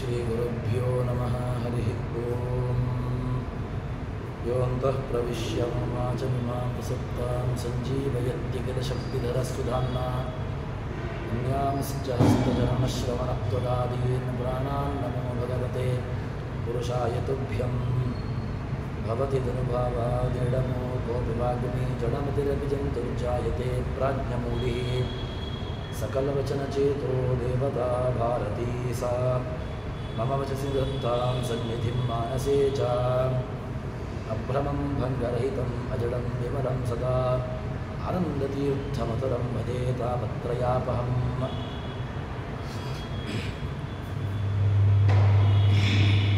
श्रीगुरुभ्यो नमः हरिः ओम् योऽन्तः प्रविश्य मम वाचमिमां प्रसक्तां सञ्जीवयत्यखिलशक्तिधरस्सुधाम्ना अन्यांश्च हस्तचरणश्रवणत्वगादीन् प्राणान् नमो भगवते पुरुषाय तुभ्यं भवति तनुभवादिडमो कोऽपि वाग्मी जडमतिरपि जन्तुर्जायते प्राज्ञमूलिः सकलवचनचेतो देवता भारती सा मम वचसि दत्तां सन्निधिं मानसे च अभ्रमं भङ्गरहितम् अजडं विमलं सदा आनन्दतीर्थमतुलं भजे तापत्रयापहम्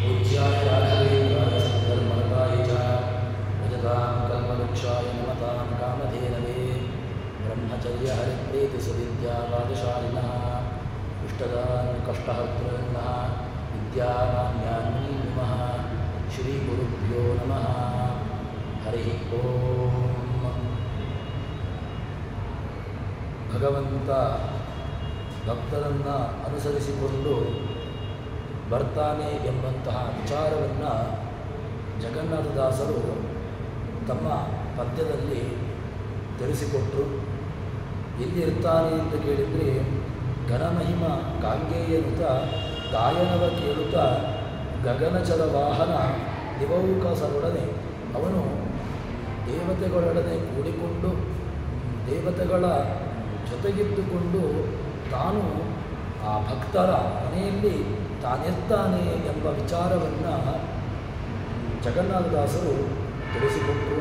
पूज्याय राघवेन्द्राय सद्धर्मरताय च भजतां कल्पवृक्षाय नमतां कामधेनवे ब्रह्मचर्य हरिप्रीतिसुविद्यावादशालिनः इष्टदान् कष्टहर्तॄन्नः विद्यामान्यान्मीन् नमः श्रीगुरुभ्यो नमः हरिः ओम् ಭಗವಂತ ಭಕ್ತರನ್ನು ಅನುಸರಿಸಿಕೊಂಡು ಬರ್ತಾನೆ ಎಂಬಂತಹ ವಿಚಾರವನ್ನು ಜಗನ್ನಾಥದಾಸರು ತಮ್ಮ ಪದ್ಯದಲ್ಲಿ ತಿಳಿಸಿಕೊಟ್ಟರು. ಎಲ್ಲಿರ್ತಾನೆ ಅಂತ ಕೇಳಿದರೆ ಘನಮಹಿಮ ಗಾಂಗೇಯನುತ ಗಾಯನವ ಕೇಳುತ್ತ ಗಗನಚರ ವಾಹನ ದಿವೌಕಸರೊಡನೆ ಅವನು ದೇವತೆಗಳೊಡನೆ ಕೂಡಿಕೊಂಡು ದೇವತೆಗಳ ಜೊತೆಗಿದ್ದುಕೊಂಡು ತಾನು ಆ ಭಕ್ತರ ಮನೆಯಲ್ಲಿ ತಾನಿರ್ತಾನೆ ಎಂಬ ವಿಚಾರವನ್ನು ಜಗನ್ನಾಥದಾಸರು ತಿಳಿಸಿಕೊಟ್ಟರು.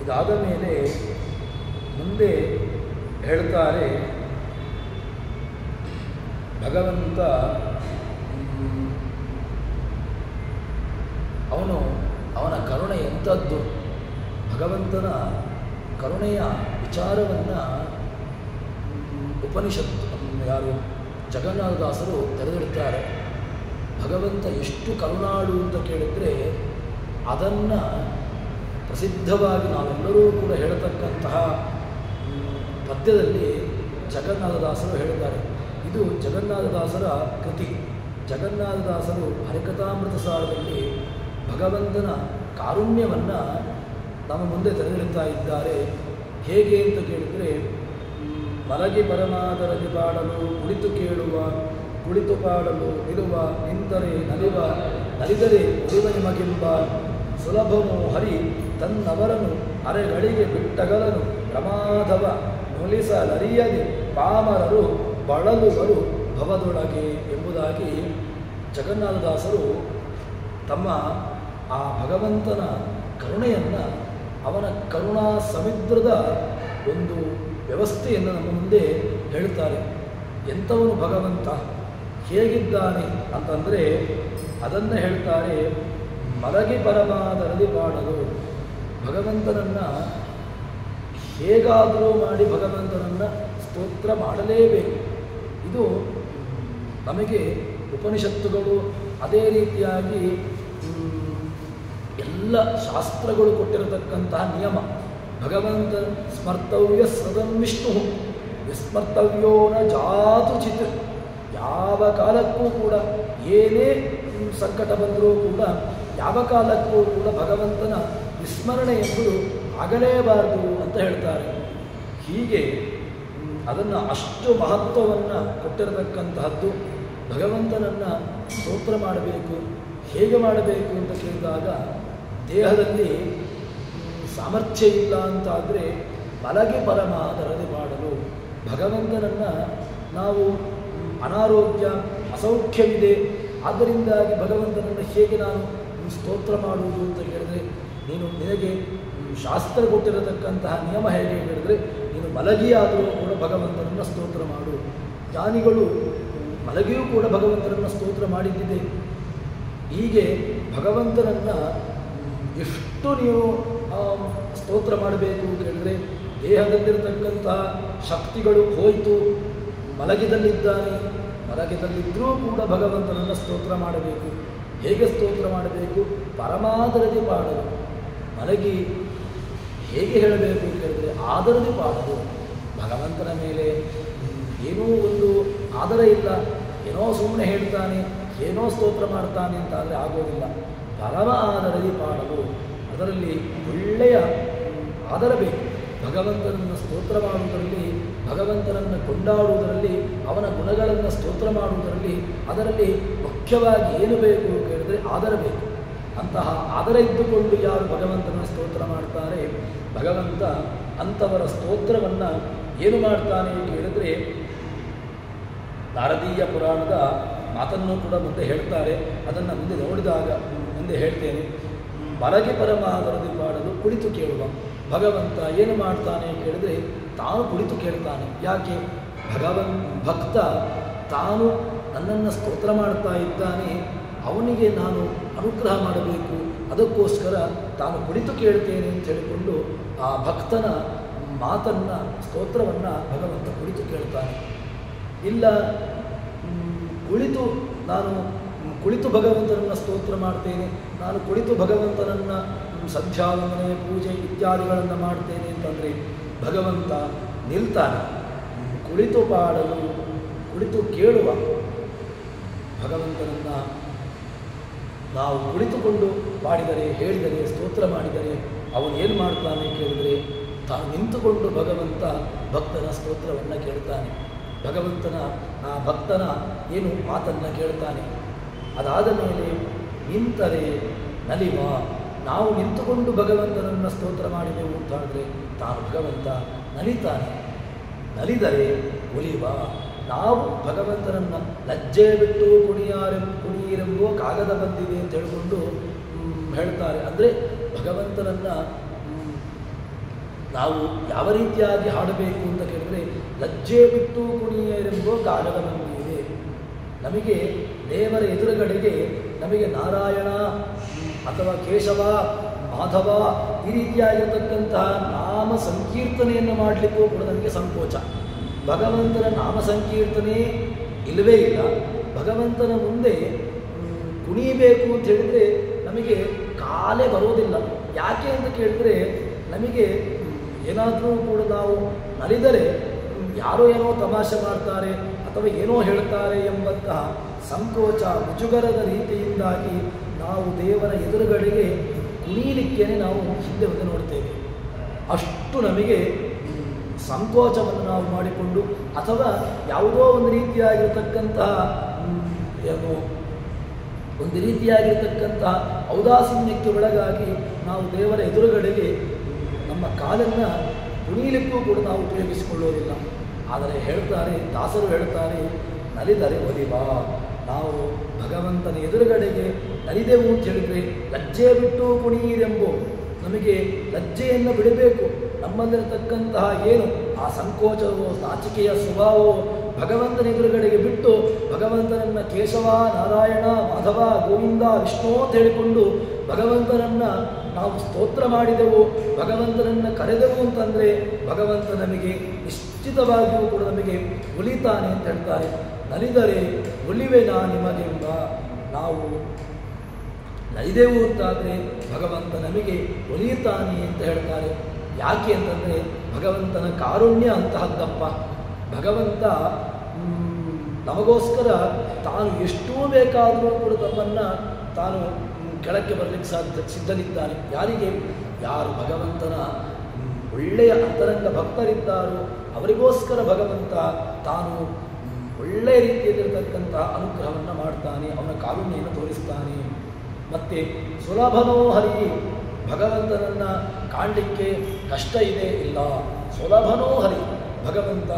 ಇದಾದ ಮೇಲೆ ಮುಂದೆ ಹೇಳ್ತಾರೆ, ಭಗವಂತ ಅವನ ಕರುಣೆ ಎಂಥದ್ದು, ಭಗವಂತನ ಕರುಣೆಯ ವಿಚಾರವನ್ನು ಉಪನಿಷತ್ತು ಯಾರು ಜಗನ್ನಾಥದಾಸರು ತೆರೆದಿಡ್ತಾರೆ. ಭಗವಂತ ಎಷ್ಟು ಕರುಣಾಳು ಅಂತ ಕೇಳಿದರೆ ಅದನ್ನು ಪ್ರಸಿದ್ಧವಾಗಿ ನಾವೆಲ್ಲರೂ ಕೂಡ ಹೇಳತಕ್ಕಂತಹ ಪದ್ಯದಲ್ಲಿ ಜಗನ್ನಾಥದಾಸರು ಹೇಳಿದ್ದಾರೆ. ಇದು ಜಗನ್ನಾಥದಾಸರ ಕೃತಿ. ಜಗನ್ನಾಥದಾಸರು ಹರಿಕಥಾಮೃತ ಸಾರದಲ್ಲಿ ಭಗವಂತನ ಕಾರುಣ್ಯವನ್ನು ನಮ್ಮ ಮುಂದೆ ತೆರೆದಿಡ್ತಾ ಇದ್ದಾರೆ. ಹೇಗೆ ಅಂತ ಕೇಳಿದರೆ, ಮಲಗಿ ಪರಮಾದರಲ್ಲಿ ಪಾಡಲು ಕುಳಿತು ಕೇಳುವ, ಕುಳಿತು ಪಾಡಲು ನಿಲ್ಲುವ, ನಿಂತರೆ ನಲಿವ, ನಲಿದರೆ ಉಳಿವ ನಿಮಗೆಂಬ ಸುಲಭನು ಹರಿ ತನ್ನವರನು ಅರೆಗಳಿಗೆ ಬಿಟ್ಟಗಲನು ಪ್ರಮಾದವ ನೊಲಿಸಲರಿಯದೆ ಪಾಮರರು ಬಳಲುವರು ಭವದೊಳಗೆ ಎಂಬುದಾಗಿ ಜಗನ್ನಾಥದಾಸರು ತಮ್ಮ ಆ ಭಗವಂತನ ಕರುಣೆಯನ್ನು, ಅವನ ಕರುಣಾ ಸಮುದ್ರದ ಒಂದು ವ್ಯವಸ್ಥೆಯನ್ನು ನಮ್ಮ ಮುಂದೆ ಹೇಳ್ತಾರೆ. ಎಂಥವನು ಭಗವಂತ, ಹೇಗಿದ್ದಾನೆ ಅಂತಂದರೆ ಅದನ್ನು ಹೇಳ್ತಾರೆ. ಮಲಗಿ ಪರಮಾದರದಿ ಪಾಡಲು, ಭಗವಂತನನ್ನು ಹೇಗಾದರೂ ಮಾಡಿ ಭಗವಂತನನ್ನು ಸ್ತೋತ್ರ ಮಾಡಲೇಬೇಕು. ಇದು ನಮಗೆ ಉಪನಿಷತ್ತುಗಳು ಅದೇ ರೀತಿಯಾಗಿ ಎಲ್ಲ ಶಾಸ್ತ್ರಗಳು ಕೊಟ್ಟಿರತಕ್ಕಂತಹ ನಿಯಮ. ಭಗವಂತ ಸ್ಮರ್ತವ್ಯ ಸದಂ ವಿಷ್ಣು ವಿಸ್ಮರ್ತವ್ಯೋ ನ ಜಾತು ಚಿತ್. ಯಾವ ಕಾಲಕ್ಕೂ ಕೂಡ ಏನೇ ಸಂಕಟ ಬಂದರೂ ಕೂಡ ಯಾವ ಕಾಲಕ್ಕೂ ಕೂಡ ಭಗವಂತನ ವಿಸ್ಮರಣೆ ಎಂಬುದು ಆಗಲೇಬಾರದು ಅಂತ ಹೇಳ್ತಾರೆ. ಹೀಗೆ ಅದನ್ನು ಅಷ್ಟು ಮಹತ್ವವನ್ನು ಕೊಟ್ಟಿರತಕ್ಕಂತಹದ್ದು. ಭಗವಂತನನ್ನು ಸ್ತೋತ್ರ ಮಾಡಬೇಕು. ಹೇಗೆ ಮಾಡಬೇಕು ಅಂತ ಕೇಳಿದಾಗ, ದೇಹದಲ್ಲಿ ಸಾಮರ್ಥ್ಯ ಇಲ್ಲ ಅಂತಾದರೆ ಮಲಗಿ ಪರಮಾದರದಿ ಮಾಡಲು, ಭಗವಂತನನ್ನು ನಾವು ಅನಾರೋಗ್ಯ ಅಸೌಖ್ಯವಿದೆ, ಆದ್ದರಿಂದಾಗಿ ಭಗವಂತನನ್ನು ಹೇಗೆ ನಾನು ಸ್ತೋತ್ರ ಮಾಡುವುದು ಅಂತ ಹೇಳಿದರೆ, ನಿನಗೆ ಶಾಸ್ತ್ರ ಕೊಟ್ಟಿರತಕ್ಕಂತಹ ನಿಯಮ ಹೇಗೆ ಹೇಳಿದರೆ, ನೀನು ಮಲಗಿಯಾದರೂ ಕೂಡ ಭಗವಂತನನ್ನು ಸ್ತೋತ್ರ ಮಾಡು. ಜ್ಞಾನಿಗಳು ಮಲಗಿಯೂ ಕೂಡ ಭಗವಂತನನ್ನು ಸ್ತೋತ್ರ ಮಾಡಿದ್ದಿದೆ. ಹೀಗೆ ಭಗವಂತನನ್ನು ಎಷ್ಟು ನೀವು ಸ್ತೋತ್ರ ಮಾಡಬೇಕು ಅಂತ ಹೇಳಿದರೆ, ದೇಹದಲ್ಲಿರತಕ್ಕಂತಹ ಶಕ್ತಿಗಳು ಹೋಯಿತು, ಮಲಗಿದಲ್ಲಿದ್ದಾನೆ, ಮಲಗಿದಲ್ಲಿದ್ದರೂ ಕೂಡ ಭಗವಂತನನ್ನು ಸ್ತೋತ್ರ ಮಾಡಬೇಕು. ಹೇಗೆ ಸ್ತೋತ್ರ ಮಾಡಬೇಕು? ಪರಮಾದರದಿ ಪಾಡಲು. ಮಲಗಿ ಹೇಗೆ ಹೇಳಬೇಕು ಅಂತ ಹೇಳಿದರೆ, ಆದರದಿ ಪಾಡಲು. ಭಗವಂತನ ಮೇಲೆ ಏನೂ ಒಂದು ಆದರ ಇಲ್ಲ, ಏನೋ ಸುಮ್ಮನೆ ಹೇಳ್ತಾನೆ, ಏನೋ ಸ್ತೋತ್ರ ಮಾಡ್ತಾನೆ ಅಂತಾದರೆ ಆಗೋದಿಲ್ಲ. ಪರಮ ಆದರದಿ ಪಾಡಲು, ಅದರಲ್ಲಿ ಒಳ್ಳೆಯ ಆದರ ಬೇಕು. ಭಗವಂತನನ್ನು ಸ್ತೋತ್ರ ಮಾಡುವುದರಲ್ಲಿ, ಭಗವಂತನನ್ನು ಕೊಂಡಾಡುವುದರಲ್ಲಿ, ಅವನ ಗುಣಗಳನ್ನು ಸ್ತೋತ್ರ ಮಾಡುವುದರಲ್ಲಿ, ಅದರಲ್ಲಿ ಮುಖ್ಯವಾಗಿ ಏನು ಬೇಕು ಕೇಳಿದರೆ ಆದರ ಬೇಕು. ಅಂತಹ ಆದರ ಇದ್ದುಕೊಂಡು ಯಾರು ಭಗವಂತನ ಸ್ತೋತ್ರ ಮಾಡ್ತಾರೆ, ಭಗವಂತ ಅಂಥವರ ಸ್ತೋತ್ರವನ್ನು ಏನು ಮಾಡ್ತಾನೆ ಕೇಳಿದರೆ, ನಾರದೀಯ ಪುರಾಣದ ಮಾತನ್ನು ಕೂಡ ಮುಂದೆ ಹೇಳ್ತಾರೆ. ಅದನ್ನು ಮುಂದೆ ನೋಡಿದಾಗ ಮುಂದೆ ಹೇಳ್ತೇನೆ. ಬರಗೆ ಪರಮಾದರದಿ ಪಾಡಲು ಕುಳಿತು ಕೇಳುವ. ಭಗವಂತ ಏನು ಮಾಡ್ತಾನೆ ಕೇಳಿದರೆ ತಾನು ಕುಳಿತು ಕೇಳ್ತಾನೆ. ಯಾಕೆ? ಭಕ್ತ ತಾನು ನನ್ನನ್ನು ಸ್ತೋತ್ರ ಮಾಡ್ತಾ ಇದ್ದಾನೆ, ಅವನಿಗೆ ನಾನು ಅನುಗ್ರಹ ಮಾಡಬೇಕು, ಅದಕ್ಕೋಸ್ಕರ ತಾನು ಕುಳಿತು ಕೇಳ್ತೇನೆ ಅಂತ ಹೇಳಿಕೊಂಡು ಆ ಭಕ್ತನ ಮಾತನ್ನು, ಸ್ತೋತ್ರವನ್ನು ಭಗವಂತ ಕುಳಿತು ಕೇಳ್ತಾನೆ. ಇಲ್ಲ ಕುಳಿತು ಭಗವಂತನನ್ನು ಸ್ತೋತ್ರ ಮಾಡ್ತೇನೆ, ನಾನು ಕುಳಿತು ಭಗವಂತನನ್ನು ಸಂಧ್ಯಾವಂದನೆ ಪೂಜೆ ಇತ್ಯಾದಿಗಳನ್ನು ಮಾಡ್ತೇನೆ ಅಂತಂದರೆ ಭಗವಂತ ನಿಲ್ತಾನೆ. ಕುಳಿತು ಪಾಡಲು, ಕುಳಿತು ಕೇಳುವ ಭಗವಂತನನ್ನು ನಾವು ಕುಳಿತುಕೊಂಡು ಪಾಡಿದರೆ, ಹೇಳಿದರೆ, ಸ್ತೋತ್ರ ಮಾಡಿದರೆ ಅವನು ಏನು ಮಾಡ್ತಾನೆ ಕೇಳಿದರೆ, ತಾನು ನಿಂತುಕೊಂಡು ಭಗವಂತ ಭಕ್ತನ ಸ್ತೋತ್ರವನ್ನು ಕೇಳ್ತಾನೆ. ಭಗವಂತನ ಆ ಭಕ್ತನ ಏನು ಮಾತನ್ನು ಕೇಳ್ತಾನೆ. ಅದಾದ ಮೇಲೆ ನಿಂತರೆ ನಲಿವ, ನಾವು ನಿಂತುಕೊಂಡು ಭಗವಂತನನ್ನು ಸ್ತೋತ್ರ ಮಾಡಿದೆವು ಅಂತ ಹೇಳಿದ್ರೆ ತಾನು ಭಗವಂತ ನಲಿತಾನೆ. ನಲಿದರೆ ಒಲಿವ, ನಾವು ಭಗವಂತನನ್ನು ಲಜ್ಜೆ ಬಿಟ್ಟು ಕುಣಿಯಿರೆಂಬುವ ಕಾಗದ ಬಂದಿದೆ ಅಂತ ಹೇಳಿಕೊಂಡು ಹೇಳ್ತಾರೆ. ಅಂದರೆ ಭಗವಂತನನ್ನು ನಾವು ಯಾವ ರೀತಿಯಾಗಿ ಹಾಡಬೇಕು ಅಂತ ಕೇಳಿದರೆ, ಲಜ್ಜೆ ಬಿಟ್ಟು ಕುಣಿಯರೆಂಬುವ ಕಾಗದ ಬಂದಿದೆ. ನಮಗೆ ದೇವರ ಎದುರುಗಡೆಗೆ ನಮಗೆ ನಾರಾಯಣ ಅಥವಾ ಕೇಶವ, ಮಾಧವ ಈ ರೀತಿಯಾಗಿರತಕ್ಕಂತಹ ನಾಮ ಸಂಕೀರ್ತನೆಯನ್ನು ಮಾಡಲಿಕ್ಕೂ ಕೂಡ ನಮಗೆ ಸಂಕೋಚ. ಭಗವಂತನ ನಾಮ ಸಂಕೀರ್ತನೆ ಇಲ್ಲವೇ ಇಲ್ಲ. ಭಗವಂತನ ಮುಂದೆ ಕುಣಿಯಬೇಕು ಅಂತ ಹೇಳಿದರೆ ನಮಗೆ ಕಾಲೇ ಬರೋದಿಲ್ಲ. ಯಾಕೆ ಅಂತ ಕೇಳಿದರೆ, ನಮಗೆ ಏನಾದರೂ ಕೂಡ ನಾವು ನಲಿದರೆ ಯಾರೋ ಏನೋ ತಮಾಷೆ ಮಾಡ್ತಾರೆ ಅಥವಾ ಏನೋ ಹೇಳ್ತಾರೆ ಎಂಬಂತಹ ಸಂಕೋಚ, ಮುಜುಗರದ ರೀತಿಯಿಂದಾಗಿ ನಾವು ದೇವರ ಎದುರುಗಡೆಗೆ ಕುಣಿಯಲಿಕ್ಕೇನೆ ನಾವು ಹಿಂದೆ ಬಂದು ನೋಡ್ತೇವೆ. ಅಷ್ಟು ನಮಗೆ ಸಂಕೋಚವನ್ನು ನಾವು ಮಾಡಿಕೊಂಡು ಅಥವಾ ಯಾವುದೋ ಒಂದು ರೀತಿಯಾಗಿರತಕ್ಕಂತಹ ಔದಾಸೀನ್ಯಕ್ಕೆ ಒಳಗಾಗಿ ನಾವು ದೇವರ ಎದುರುಗಡೆಗೆ ನಮ್ಮ ಕಾಲನ್ನು ಕುಣಿಯಲಿಕ್ಕೂ ಕೂಡ ನಾವು ಉಪಯೋಗಿಸಿಕೊಳ್ಳೋದಿಲ್ಲ. ಆದರೆ ಹೇಳ್ತಾರೆ, ದಾಸರು ಹೇಳ್ತಾರೆ, ನಲಿದರೆ ಒಲಿವ, ನಾವು ಭಗವಂತನ ಎದುರುಗಡೆಗೆ ನಲಿದೆವು ಅಂತ ಹೇಳಿದರೆ ಲಜ್ಜೆ ಬಿಟ್ಟು ಕುಣಿಯಿರೆಂಬು, ನಮಗೆ ಲಜ್ಜೆಯನ್ನು ಬಿಡಬೇಕು. ನಮ್ಮಲ್ಲಿರತಕ್ಕಂತಹ ಏನು ಆ ಸಂಕೋಚವೋ ನಾಚಿಕೆಯ ಸ್ವಭಾವವೋ ಭಗವಂತನ ಎದುರುಗಡೆಗೆ ಬಿಟ್ಟು ಭಗವಂತನನ್ನು ಕೇಶವ, ನಾರಾಯಣ, ಮಾಧವ, ಗೋವಿಂದ, ವಿಷ್ಣು ಅಂತ ಹೇಳಿಕೊಂಡು ಭಗವಂತನನ್ನು ನಾವು ಸ್ತೋತ್ರ ಮಾಡಿದೆವು, ಭಗವಂತನನ್ನು ಕರೆದೆವು ಅಂತಂದರೆ ಭಗವಂತ ನಮಗೆ ನಿಶ್ಚಿತವಾಗಿಯೂ ಕೂಡ ನಮಗೆ ಒಲಿತಾನೆ ಅಂತ ಹೇಳ್ತಾರೆ. ನಲಿದರೆ ಒಲಿವೆ ನಾ ನಿಮಗೆಂಬ, ನಾವು ನಲಿದೆವು ಅಂತಾದರೆ ಭಗವಂತ ನಮಗೆ ಒಲಿಯುತ್ತಾನೆ ಅಂತ ಹೇಳ್ತಾರೆ. ಯಾಕೆ ಅಂತಂದರೆ ಭಗವಂತನ ಕಾರುಣ್ಯ ಅಂತಹದ್ದಪ್ಪ. ಭಗವಂತ ನಮಗೋಸ್ಕರ ತಾನು ಎಷ್ಟೂ ಬೇಕಾದರೂ ಕೂಡ ತಮ್ಮನ್ನು ತಾನು ಕೆಳಕ್ಕೆ ಬರಲಿಕ್ಕೆ ಸಿದ್ಧನಿದ್ದಾನೆ. ಯಾರಿಗೆ? ಯಾರು ಭಗವಂತನ ಒಳ್ಳೆಯ ಅಂತರಂಗ ಭಕ್ತರಿದ್ದಾರೋ ಅವರಿಗೋಸ್ಕರ ಭಗವಂತ ತಾನು ಒಳ್ಳೆಯ ರೀತಿಯಲ್ಲಿರತಕ್ಕಂಥ ಅನುಗ್ರಹವನ್ನು ಮಾಡ್ತಾನೆ, ಅವನ ಕಾರುಣ್ಯವನ್ನು ತೋರಿಸ್ತಾನೆ. ಮತ್ತು ಸುಲಭನೋ ಹರಿ, ಭಗವಂತನನ್ನು ಕಾಣಲಿಕ್ಕೆ ಕಷ್ಟ ಇದೆ ಇಲ್ಲ. ಸುಲಭನೋ ಹರಿ, ಭಗವಂತ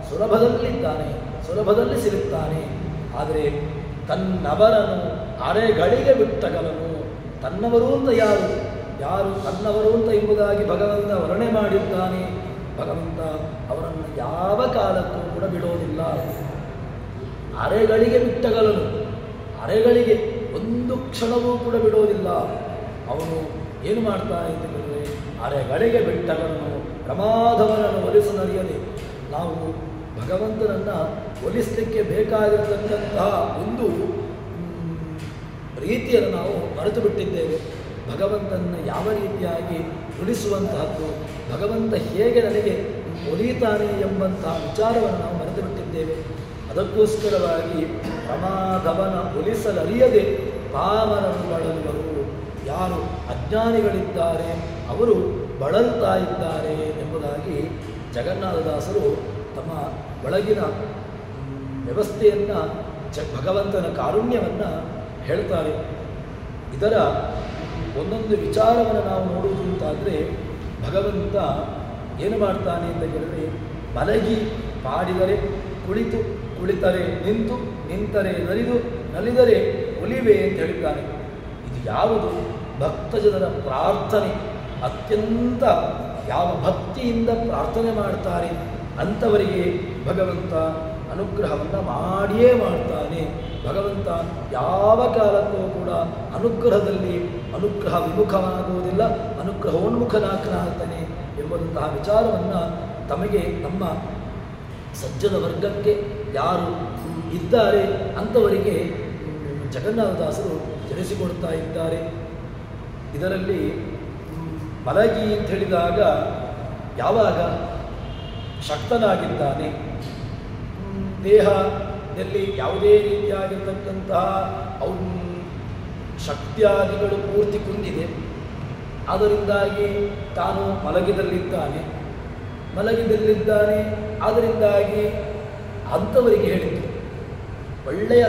ಸುಲಭದಲ್ಲಿದ್ದಾನೆ, ಸುಲಭದಲ್ಲಿ ಸಿಗುತ್ತಾನೆ. ಆದರೆ ತನ್ನವರನು ಅರೆಗಳಿಗೆ ಬಿಟ್ಟಗಲನು. ತನ್ನವರು ಅಂತ ಯಾರು ತನ್ನವರು ಅಂತ ಎಂಬುದಾಗಿ ಭಗವಂತ ವರ್ಣನೆ ಮಾಡಿದ್ದಾನೆ. ಭಗವಂತ ಅವರನ್ನು ಯಾವ ಕಾಲಕ್ಕೂ ಕೂಡ ಬಿಡೋದಿಲ್ಲ. ಅರೆಗಳಿಗೆ ಬಿಟ್ಟಗಲನು, ಅರೆಗಳಿಗೆ ಒಂದು ಕ್ಷಣವೂ ಕೂಡ ಬಿಡೋದಿಲ್ಲ. ಅವನು ಏನು ಮಾಡ್ತಾನೆ ಅಂತಂದರೆ ಅರೆಗಳಿಗೆ ಬಿಟ್ಟಗಲನು, ಪ್ರಮಾದವನನ್ನು ಒಲಿಸು ನರಿಯದೆ. ನಾವು ಭಗವಂತನನ್ನು ಒಲಿಸಲಿಕ್ಕೆ ಬೇಕಾಗಿರತಕ್ಕಂತಹ ಒಂದು ರೀತಿಯನ್ನು ನಾವು ಮರೆತು ಬಿಟ್ಟಿದ್ದೇವೆ. ಭಗವಂತನನ್ನು ಯಾವ ರೀತಿಯಾಗಿ ಉಳಿಸುವಂತಹದ್ದು, ಭಗವಂತ ಹೇಗೆ ನನಗೆ ಒಲಿಯುತ್ತಾನೆ ಎಂಬಂತಹ ವಿಚಾರವನ್ನು ನಾವು ಮರೆತು ಬಿಟ್ಟಿದ್ದೇವೆ. ಅದಕ್ಕೋಸ್ಕರವಾಗಿ ಪ್ರಮಾದವನ ಒಲಿಸಲರಿಯದೆ ಪಾಮರರು ಬಳಲುವರು. ಯಾರು ಅಜ್ಞಾನಿಗಳಿದ್ದಾರೆ ಅವರು ಬಳಲ್ತಾ ಇದ್ದಾರೆ ಎಂಬುದಾಗಿ ಜಗನ್ನಾಥದಾಸರು ತಮ್ಮ ಒಳಗಿನ ವ್ಯವಸ್ಥೆಯನ್ನು ಭಗವಂತನ ಕಾರುಣ್ಯವನ್ನು ಹೇಳ್ತಾರೆ. ಇದರ ಒಂದೊಂದು ವಿಚಾರವನ್ನು ನಾವು ನೋಡುವುದು ಅಂತಾದರೆ ಭಗವಂತ ಏನು ಮಾಡ್ತಾನೆ ಅಂತ ಹೇಳಿದರೆ, ಮಲಗಿ ಪಾಡಿದರೆ ಕುಳಿತು, ಕುಳಿತರೆ ನಿಂತು, ನಿಂತರೆ ನಲಿದು, ನಲಿದರೆ ಒಲಿವೆ ಅಂತ ಹೇಳಿದ್ದಾನೆ. ಇದು ಯಾವುದು? ಭಕ್ತಜನರ ಪ್ರಾರ್ಥನೆ. ಅತ್ಯಂತ ಯಾವ ಭಕ್ತಿಯಿಂದ ಪ್ರಾರ್ಥನೆ ಮಾಡ್ತಾರೆ ಅಂಥವರಿಗೆ ಭಗವಂತ ಅನುಗ್ರಹವನ್ನು ಮಾಡಿಯೇ ಮಾಡ್ತಾನೆ. ಭಗವಂತ ಯಾವ ಕಾಲಕ್ಕೂ ಕೂಡ ಅನುಗ್ರಹದಲ್ಲಿ ಅನುಗ್ರಹ ವಿಮುಖವಾಗುವುದಿಲ್ಲ, ಅನುಗ್ರಹೋನ್ಮುಖನಾಗ್ತಾನೆ ಎಂಬಂತಹ ವಿಚಾರವನ್ನು ತಮಗೆ ನಮ್ಮ ಸಜ್ಜನ ವರ್ಗಕ್ಕೆ ಯಾರು ಇದ್ದಾರೆ ಅಂಥವರಿಗೆ ಜಗನ್ನಾಥದಾಸರು ತಿಳಿಸಿಕೊಡ್ತಾ ಇದ್ದಾರೆ. ಇದರಲ್ಲಿ ಮಲಗಿ ಅಂತ ಹೇಳಿದಾಗ ಯಾವಾಗ ಶಕ್ತನಾಗಿದ್ದಾನೆ, ದೇಹದಲ್ಲಿ ಯಾವುದೇ ರೀತಿಯಾಗಿರ್ತಕ್ಕಂತಹ ಶಕ್ತಿಯಾದಿಗಳು ಪೂರ್ತಿ ಕುಂದಿದೆ, ಅದರಿಂದಾಗಿ ತಾನು ಮಲಗಿದಲ್ಲಿದ್ದಾನೆ, ಅದರಿಂದಾಗಿ ಅಂಥವರಿಗೆ ಹೇಳಿದ್ದು ಒಳ್ಳೆಯ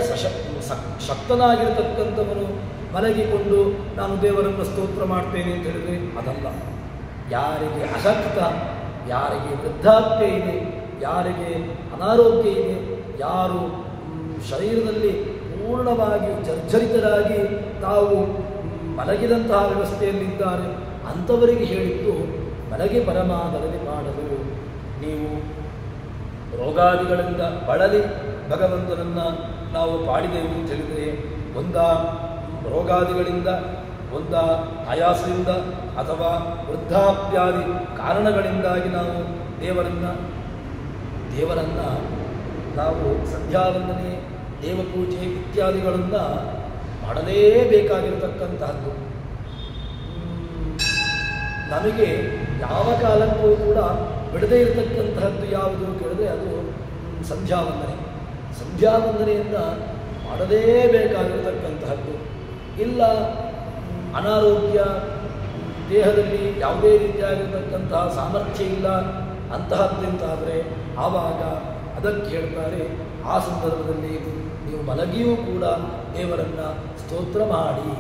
ಶಕ್ತನಾಗಿರ್ತಕ್ಕಂಥವನು ಮಲಗಿಕೊಂಡು ನಾನು ದೇವರನ್ನು ಸ್ತೋತ್ರ ಮಾಡ್ತೇನೆ ಅಂತ ಹೇಳಿದರೆ ಅದಲ್ಲ. ಯಾರಿಗೆ ಅಶಕ್ತ, ಯಾರಿಗೆ ವೃದ್ಧಾಪ್ಯ ಇದೆ, ಯಾರಿಗೆ ಅನಾರೋಗ್ಯ ಇದೆ, ಯಾರು ಶರೀರದಲ್ಲಿ ಪೂರ್ಣವಾಗಿ ಜರ್ಜರಿತರಾಗಿ ತಾವು ಮಲಗಿದಂತಹ ವ್ಯವಸ್ಥೆಯಲ್ಲಿದ್ದಾರೆ ಅಂಥವರಿಗೆ ಹೇಳಿದ್ದು ಮಲಗಿ ಪರಮಾದರದಿ ಮಾಡಲು. ನೀವು ರೋಗಾದಿಗಳಿಂದ ಬಳಲಿ ಭಗವಂತನನ್ನು ನಾವು ಪಾಡಿದೆವು ಅಂತ ಹೇಳಿದರೆ ಒಂದ ರೋಗಾದಿಗಳಿಂದ, ಒಂದ ಆಯಾಸದಿಂದ ಅಥವಾ ವೃದ್ಧಾಪ್ಯಾದಿ ಕಾರಣಗಳಿಂದಾಗಿ ನಾವು ದೇವರನ್ನು ನಾವು ಸಂಧ್ಯಾವಂದನೆ, ದೇವಪೂಜೆ ಇತ್ಯಾದಿಗಳನ್ನು ಮಾಡಲೇಬೇಕಾಗಿರತಕ್ಕಂತಹದ್ದು. ನಮಗೆ ಯಾವ ಕಾಲಕ್ಕೂ ಕೂಡ ಬಿಡದೇ ಇರತಕ್ಕಂತಹದ್ದು ಯಾವುದು ಕೇಳಿದ್ರೆ ಅದು ಸಂಧ್ಯಾವಂದನೆ. ಸಂಧ್ಯಾವಂದನೆಯನ್ನು ಮಾಡಲೇಬೇಕಾಗಿರತಕ್ಕಂತಹದ್ದು. ಇಲ್ಲ ಅನಾರೋಗ್ಯ, ದೇಹದಲ್ಲಿ ಯಾವುದೇ ರೀತಿಯಾಗಿರತಕ್ಕಂತಹ ಸಾಮರ್ಥ್ಯ ಇಲ್ಲ ಅಂತಹದ್ದಿಂತಾದರೆ ಆವಾಗ ಅದಕ್ಕೆ ಹೇಳ್ತಾರೆ, ಆ ಸಂದರ್ಭದಲ್ಲಿ ನೀವು ಮಲಗಿಯೂ ಕೂಡ ದೇವರನ್ನು ಸ್ತೋತ್ರ ಮಾಡಿ,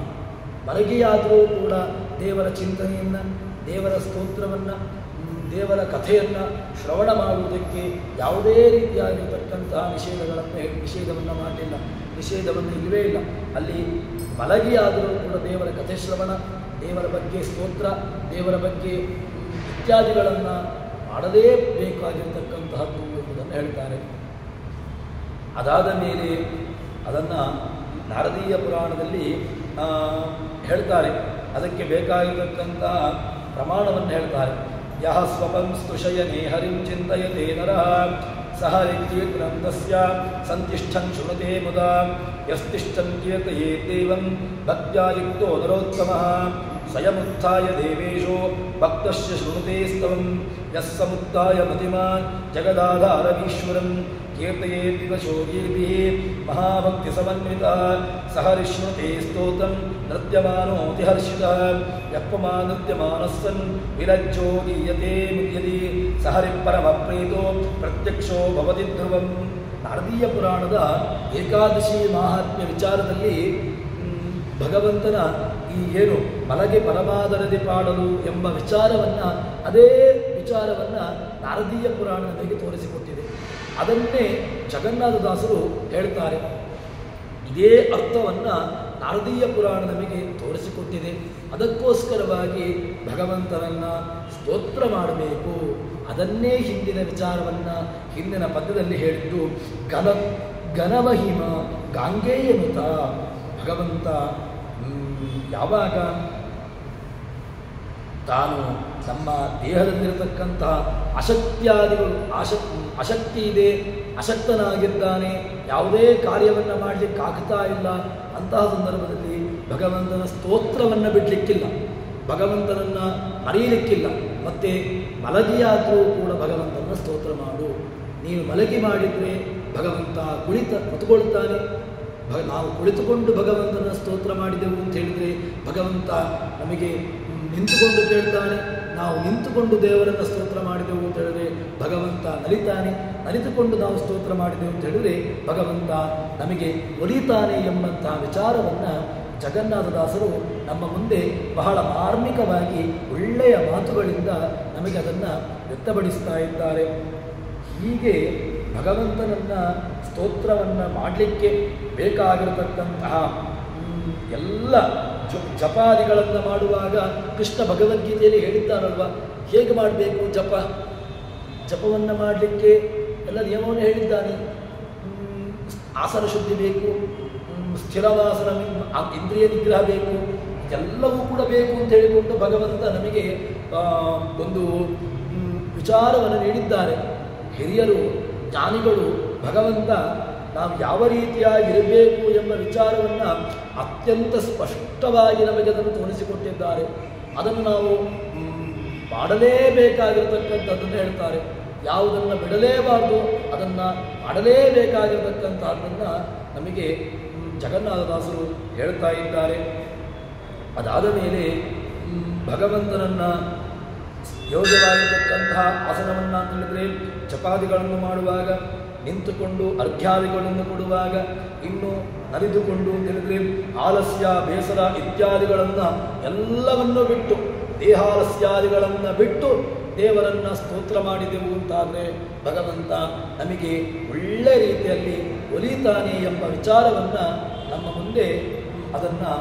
ಮಲಗಿಯಾದರೂ ಕೂಡ ದೇವರ ಚಿಂತನೆಯನ್ನು, ದೇವರ ಸ್ತೋತ್ರವನ್ನು, ದೇವರ ಕಥೆಯನ್ನು ಶ್ರವಣ ಮಾಡುವುದಕ್ಕೆ ಯಾವುದೇ ರೀತಿಯಾಗಿರ್ತಕ್ಕಂತಹ ನಿಷೇಧವನ್ನು ಮಾಡಲಿಲ್ಲ, ನಿಷೇಧವನ್ನು ಇಲ್ಲವೇ ಇಲ್ಲ. ಅಲ್ಲಿ ಮಲಗಿಯಾದರೂ ಕೂಡ ದೇವರ ಕಥೆ ಶ್ರವಣ, ದೇವರ ಬಗ್ಗೆ ಸ್ತೋತ್ರ, ದೇವರ ಬಗ್ಗೆ ಇತ್ಯಾದಿಗಳನ್ನು ಮಾಡಲೇಬೇಕಾಗಿರ್ತಕ್ಕಂತಹದ್ದು ಎಂಬುದನ್ನು ಹೇಳ್ತಾರೆ. ಅದಾದ ಮೇಲೆ ಅದನ್ನು ನಾರದೀಯ ಪುರಾಣದಲ್ಲಿ ಹೇಳ್ತಾರೆ. ಅದಕ್ಕೆ ಬೇಕಾಗಿರತಕ್ಕಂತಹ ಪ್ರಮಾಣವನ್ನು ಹೇಳ್ತಾರೆ. ಯಹ ಸ್ವಪಂ ಸ್ತುಷಯನೇ ಹರಿಂ ಚಿಂತಯತೆ ನರಃ ಸಹ ಕೀರ್ತನಂ ತಸ್ಯ ಸಂತಿಷ್ಠನ್ ಶೃಣುತೆ ಮುದಾ ಯಸ್ತಿಷ್ಠನ್ ಕೀರ್ತಯೇ ದೇವಂ ಭಕ್ತ್ಯಾ ಯುಕ್ತೋ ನರೋತ್ತಮಃ ಸ್ವಯಮುತ್ಥಾಯ ದೇವೇಶೋ ಭಕ್ತಶ್ಚ ಶೃಣುತೆ ಸ್ತವಂ ಯಸ್ ಸಮುತ್ಥಾಯ ಮತಿಮಾನ್ ಜಗದಾಧಾರಮೀಶ್ವರಂ ಕೀರ್ತಯೇ ದಿವಶೋ ಗೀರ್ಭಿಃ ಮಹಾಭಕ್ತಿ ಸಮನ್ವಿತಃ ಸಹ ರಿಶ್ನುತೆ ಸ್ತೋತ್ರಂ ನೃತ್ಯಮಾನೋತಿ ಹರ್ಷಿತಃ ಯಪ್ಪಮಾ ನೃತ್ಯಮಾನಸ್ಸನ್ ವಿರಜ್ಜೋ ಗೀಯತೆ ಮುದ್ಯತಿ ಸಹ ರಿಪರಮಪ್ರೀತೋ ಪ್ರತ್ಯಕ್ಷೋ ಭವತಿ ಧ್ರುವಂ. ನಾರದೀಯ ಪುರಾಣದ ಏಕಾದಶಿ ಮಾಹಾತ್ಮ್ಯ ವಿಚಾರದಲ್ಲಿ ಭಗವಂತನ ಈ ಏನು ಮಲಗೆ ಪರಮಾದರದಿ ಪಾಡಲು ಎಂಬ ವಿಚಾರವನ್ನು, ಅದೇ ವಿಚಾರವನ್ನು ನಾರದೀಯ ಪುರಾಣ ನಮಗೆ ತೋರಿಸಿಕೊಟ್ಟಿದೆ. ಅದನ್ನೇ ಜಗನ್ನಾಥದಾಸರು ಹೇಳ್ತಾರೆ. ಇದೇ ಅರ್ಥವನ್ನು ನಾರದೀಯ ಪುರಾಣ ನಮಗೆ ತೋರಿಸಿಕೊಟ್ಟಿದೆ. ಅದಕ್ಕೋಸ್ಕರವಾಗಿ ಭಗವಂತನನ್ನು ಸ್ತೋತ್ರ ಮಾಡಬೇಕು. ಅದನ್ನೇ ಹಿಂದಿನ ವಿಚಾರವನ್ನು ಹಿಂದಿನ ಪದ್ಯದಲ್ಲಿ ಹೇಳಿದ್ದು. ಘನಮಹಿಮ ಗಾಂಗೇಯನುತ ಭಗವಂತ ಯಾವಾಗ ತಾನು ನಮ್ಮ ದೇಹದಲ್ಲಿರತಕ್ಕಂತಹ ಅಶಕ್ತಿಯಾದಿಗಳು ಅಶಕ್ತಿ ಇದೆ, ಅಶಕ್ತನಾಗಿದ್ದಾನೆ, ಯಾವುದೇ ಕಾರ್ಯವನ್ನು ಮಾಡಲಿಕ್ಕಾಗ್ತಾ ಇಲ್ಲ, ಅಂತಹ ಸಂದರ್ಭದಲ್ಲಿ ಭಗವಂತನ ಸ್ತೋತ್ರವನ್ನು ಬಿಡಲಿಕ್ಕಿಲ್ಲ, ಭಗವಂತನನ್ನು ಮರೆಯಲಿಕ್ಕಿಲ್ಲ. ಮತ್ತು ಮಲಗಿಯಾದರೂ ಕೂಡ ಭಗವಂತನ ಸ್ತೋತ್ರ ಮಾಡು. ನೀನು ಮಲಗಿ ಮಾಡಿದರೆ ಭಗವಂತ ಕುಳಿತುಕೊಳ್ತಾನೆ, ನಾವು ಕುಳಿತುಕೊಂಡು ಭಗವಂತನ ಸ್ತೋತ್ರ ಮಾಡಿದೆವು ಅಂತ ಹೇಳಿದರೆ ಭಗವಂತ ನಮಗೆ ನಿಂತುಕೊಂಡು ಕೇಳ್ತಾನೆ. ನಾವು ನಿಂತುಕೊಂಡು ದೇವರನ್ನು ಸ್ತೋತ್ರ ಮಾಡಿದೆವು ಅಂತ ಹೇಳಿದರೆ ಭಗವಂತ ನಲಿತಾನೆ. ನಲಿತುಕೊಂಡು ನಾವು ಸ್ತೋತ್ರ ಮಾಡಿದೆವು ಅಂತ ಹೇಳಿದರೆ ಭಗವಂತ ನಮಗೆ ಒಲಿತಾನೆ ಎಂಬಂತಹ ವಿಚಾರವನ್ನು ಜಗನ್ನಾಥದಾಸರು ನಮ್ಮ ಮುಂದೆ ಬಹಳ ಮಾರ್ಮಿಕವಾಗಿ ಒಳ್ಳೆಯ ಮಾತುಗಳಿಂದ ನಮಗೆ ಅದನ್ನು ವ್ಯಕ್ತಪಡಿಸ್ತಾ ಇದ್ದಾರೆ. ಹೀಗೆ ಭಗವಂತನನ್ನು ಸ್ತೋತ್ರವನ್ನು ಮಾಡಲಿಕ್ಕೆ ಬೇಕಾಗಿರತಕ್ಕಂತಹ ಎಲ್ಲ ಜಪಾದಿಗಳನ್ನು ಮಾಡುವಾಗ ಕೃಷ್ಣ ಭಗವದ್ಗೀತೆಯಲ್ಲಿ ಹೇಳಿದ್ದಾರಲ್ವ, ಹೇಗೆ ಮಾಡಬೇಕು ಜಪವನ್ನು ಮಾಡಲಿಕ್ಕೆ ಎಲ್ಲ ನಿಯಮವನ್ನು ಹೇಳಿದ್ದಾನೆ. ಆಸನ ಶುದ್ಧಿ ಬೇಕು, ಸ್ಥಿರವಾಸನ, ಇಂದ್ರಿಯ ನಿಗ್ರಹ ಬೇಕು, ಎಲ್ಲವೂ ಕೂಡ ಬೇಕು ಅಂತ ಹೇಳಿಕೊಂಡು ಭಗವಂತ ನಮಗೆ ಒಂದು ವಿಚಾರವನ್ನು ನೀಡಿದ್ದಾರೆ. ಹಿರಿಯರು ಜ್ಞಾನಿಗಳು ಭಗವಂತ ನಾವು ಯಾವ ರೀತಿಯಾಗಿರಬೇಕು ಎಂಬ ವಿಚಾರವನ್ನು ಅತ್ಯಂತ ಸ್ಪಷ್ಟವಾಗಿ ನಮಗೆ ಅದನ್ನು ತೋರಿಸಿಕೊಟ್ಟಿದ್ದಾರೆ. ಅದನ್ನು ನಾವು ಮಾಡಲೇಬೇಕಾಗಿರತಕ್ಕಂಥದ್ದನ್ನು ಹೇಳ್ತಾರೆ. ಯಾವುದನ್ನು ಬಿಡಲೇಬಾರ್ದು ಅದನ್ನು ಮಾಡಲೇಬೇಕಾಗಿರತಕ್ಕಂಥದ್ದನ್ನು ನಮಗೆ ಜಗನ್ನಾಥದಾಸರು ಹೇಳ್ತಾ ಇದ್ದಾರೆ. ಅದಾದ ಮೇಲೆ ಭಗವಂತನನ್ನು ಯೋಗ್ಯವಾಗಿರತಕ್ಕಂತಹ ಆಸನವನ್ನು ಅಂತ ಹೇಳಿದರೆ ಚಪಾದಿಗಳನ್ನು ಮಾಡುವಾಗ, ನಿಂತುಕೊಂಡು ಅರ್ಘ್ಯಾದಿಗಳನ್ನು ಕೊಡುವಾಗ, ಇನ್ನು ನಲಿದುಕೊಂಡು ಅಂತ ಹೇಳಿದರೆ ಆಲಸ್ಯ, ಬೇಸರ ಇತ್ಯಾದಿಗಳನ್ನು ಎಲ್ಲವನ್ನೂ ಬಿಟ್ಟು, ದೇಹಾಲಸ್ಯಾದಿಗಳನ್ನು ಬಿಟ್ಟು ದೇವರನ್ನು ಸ್ತೋತ್ರ ಮಾಡಿದೆವು ಅಂತಾದರೆ ಭಗವಂತ ನಮಗೆ ಒಳ್ಳೆ ರೀತಿಯಲ್ಲಿ ಒಲಿತಾನೆ ಎಂಬ ವಿಚಾರವನ್ನು ನಮ್ಮ ಮುಂದೆ ಅದನ್ನು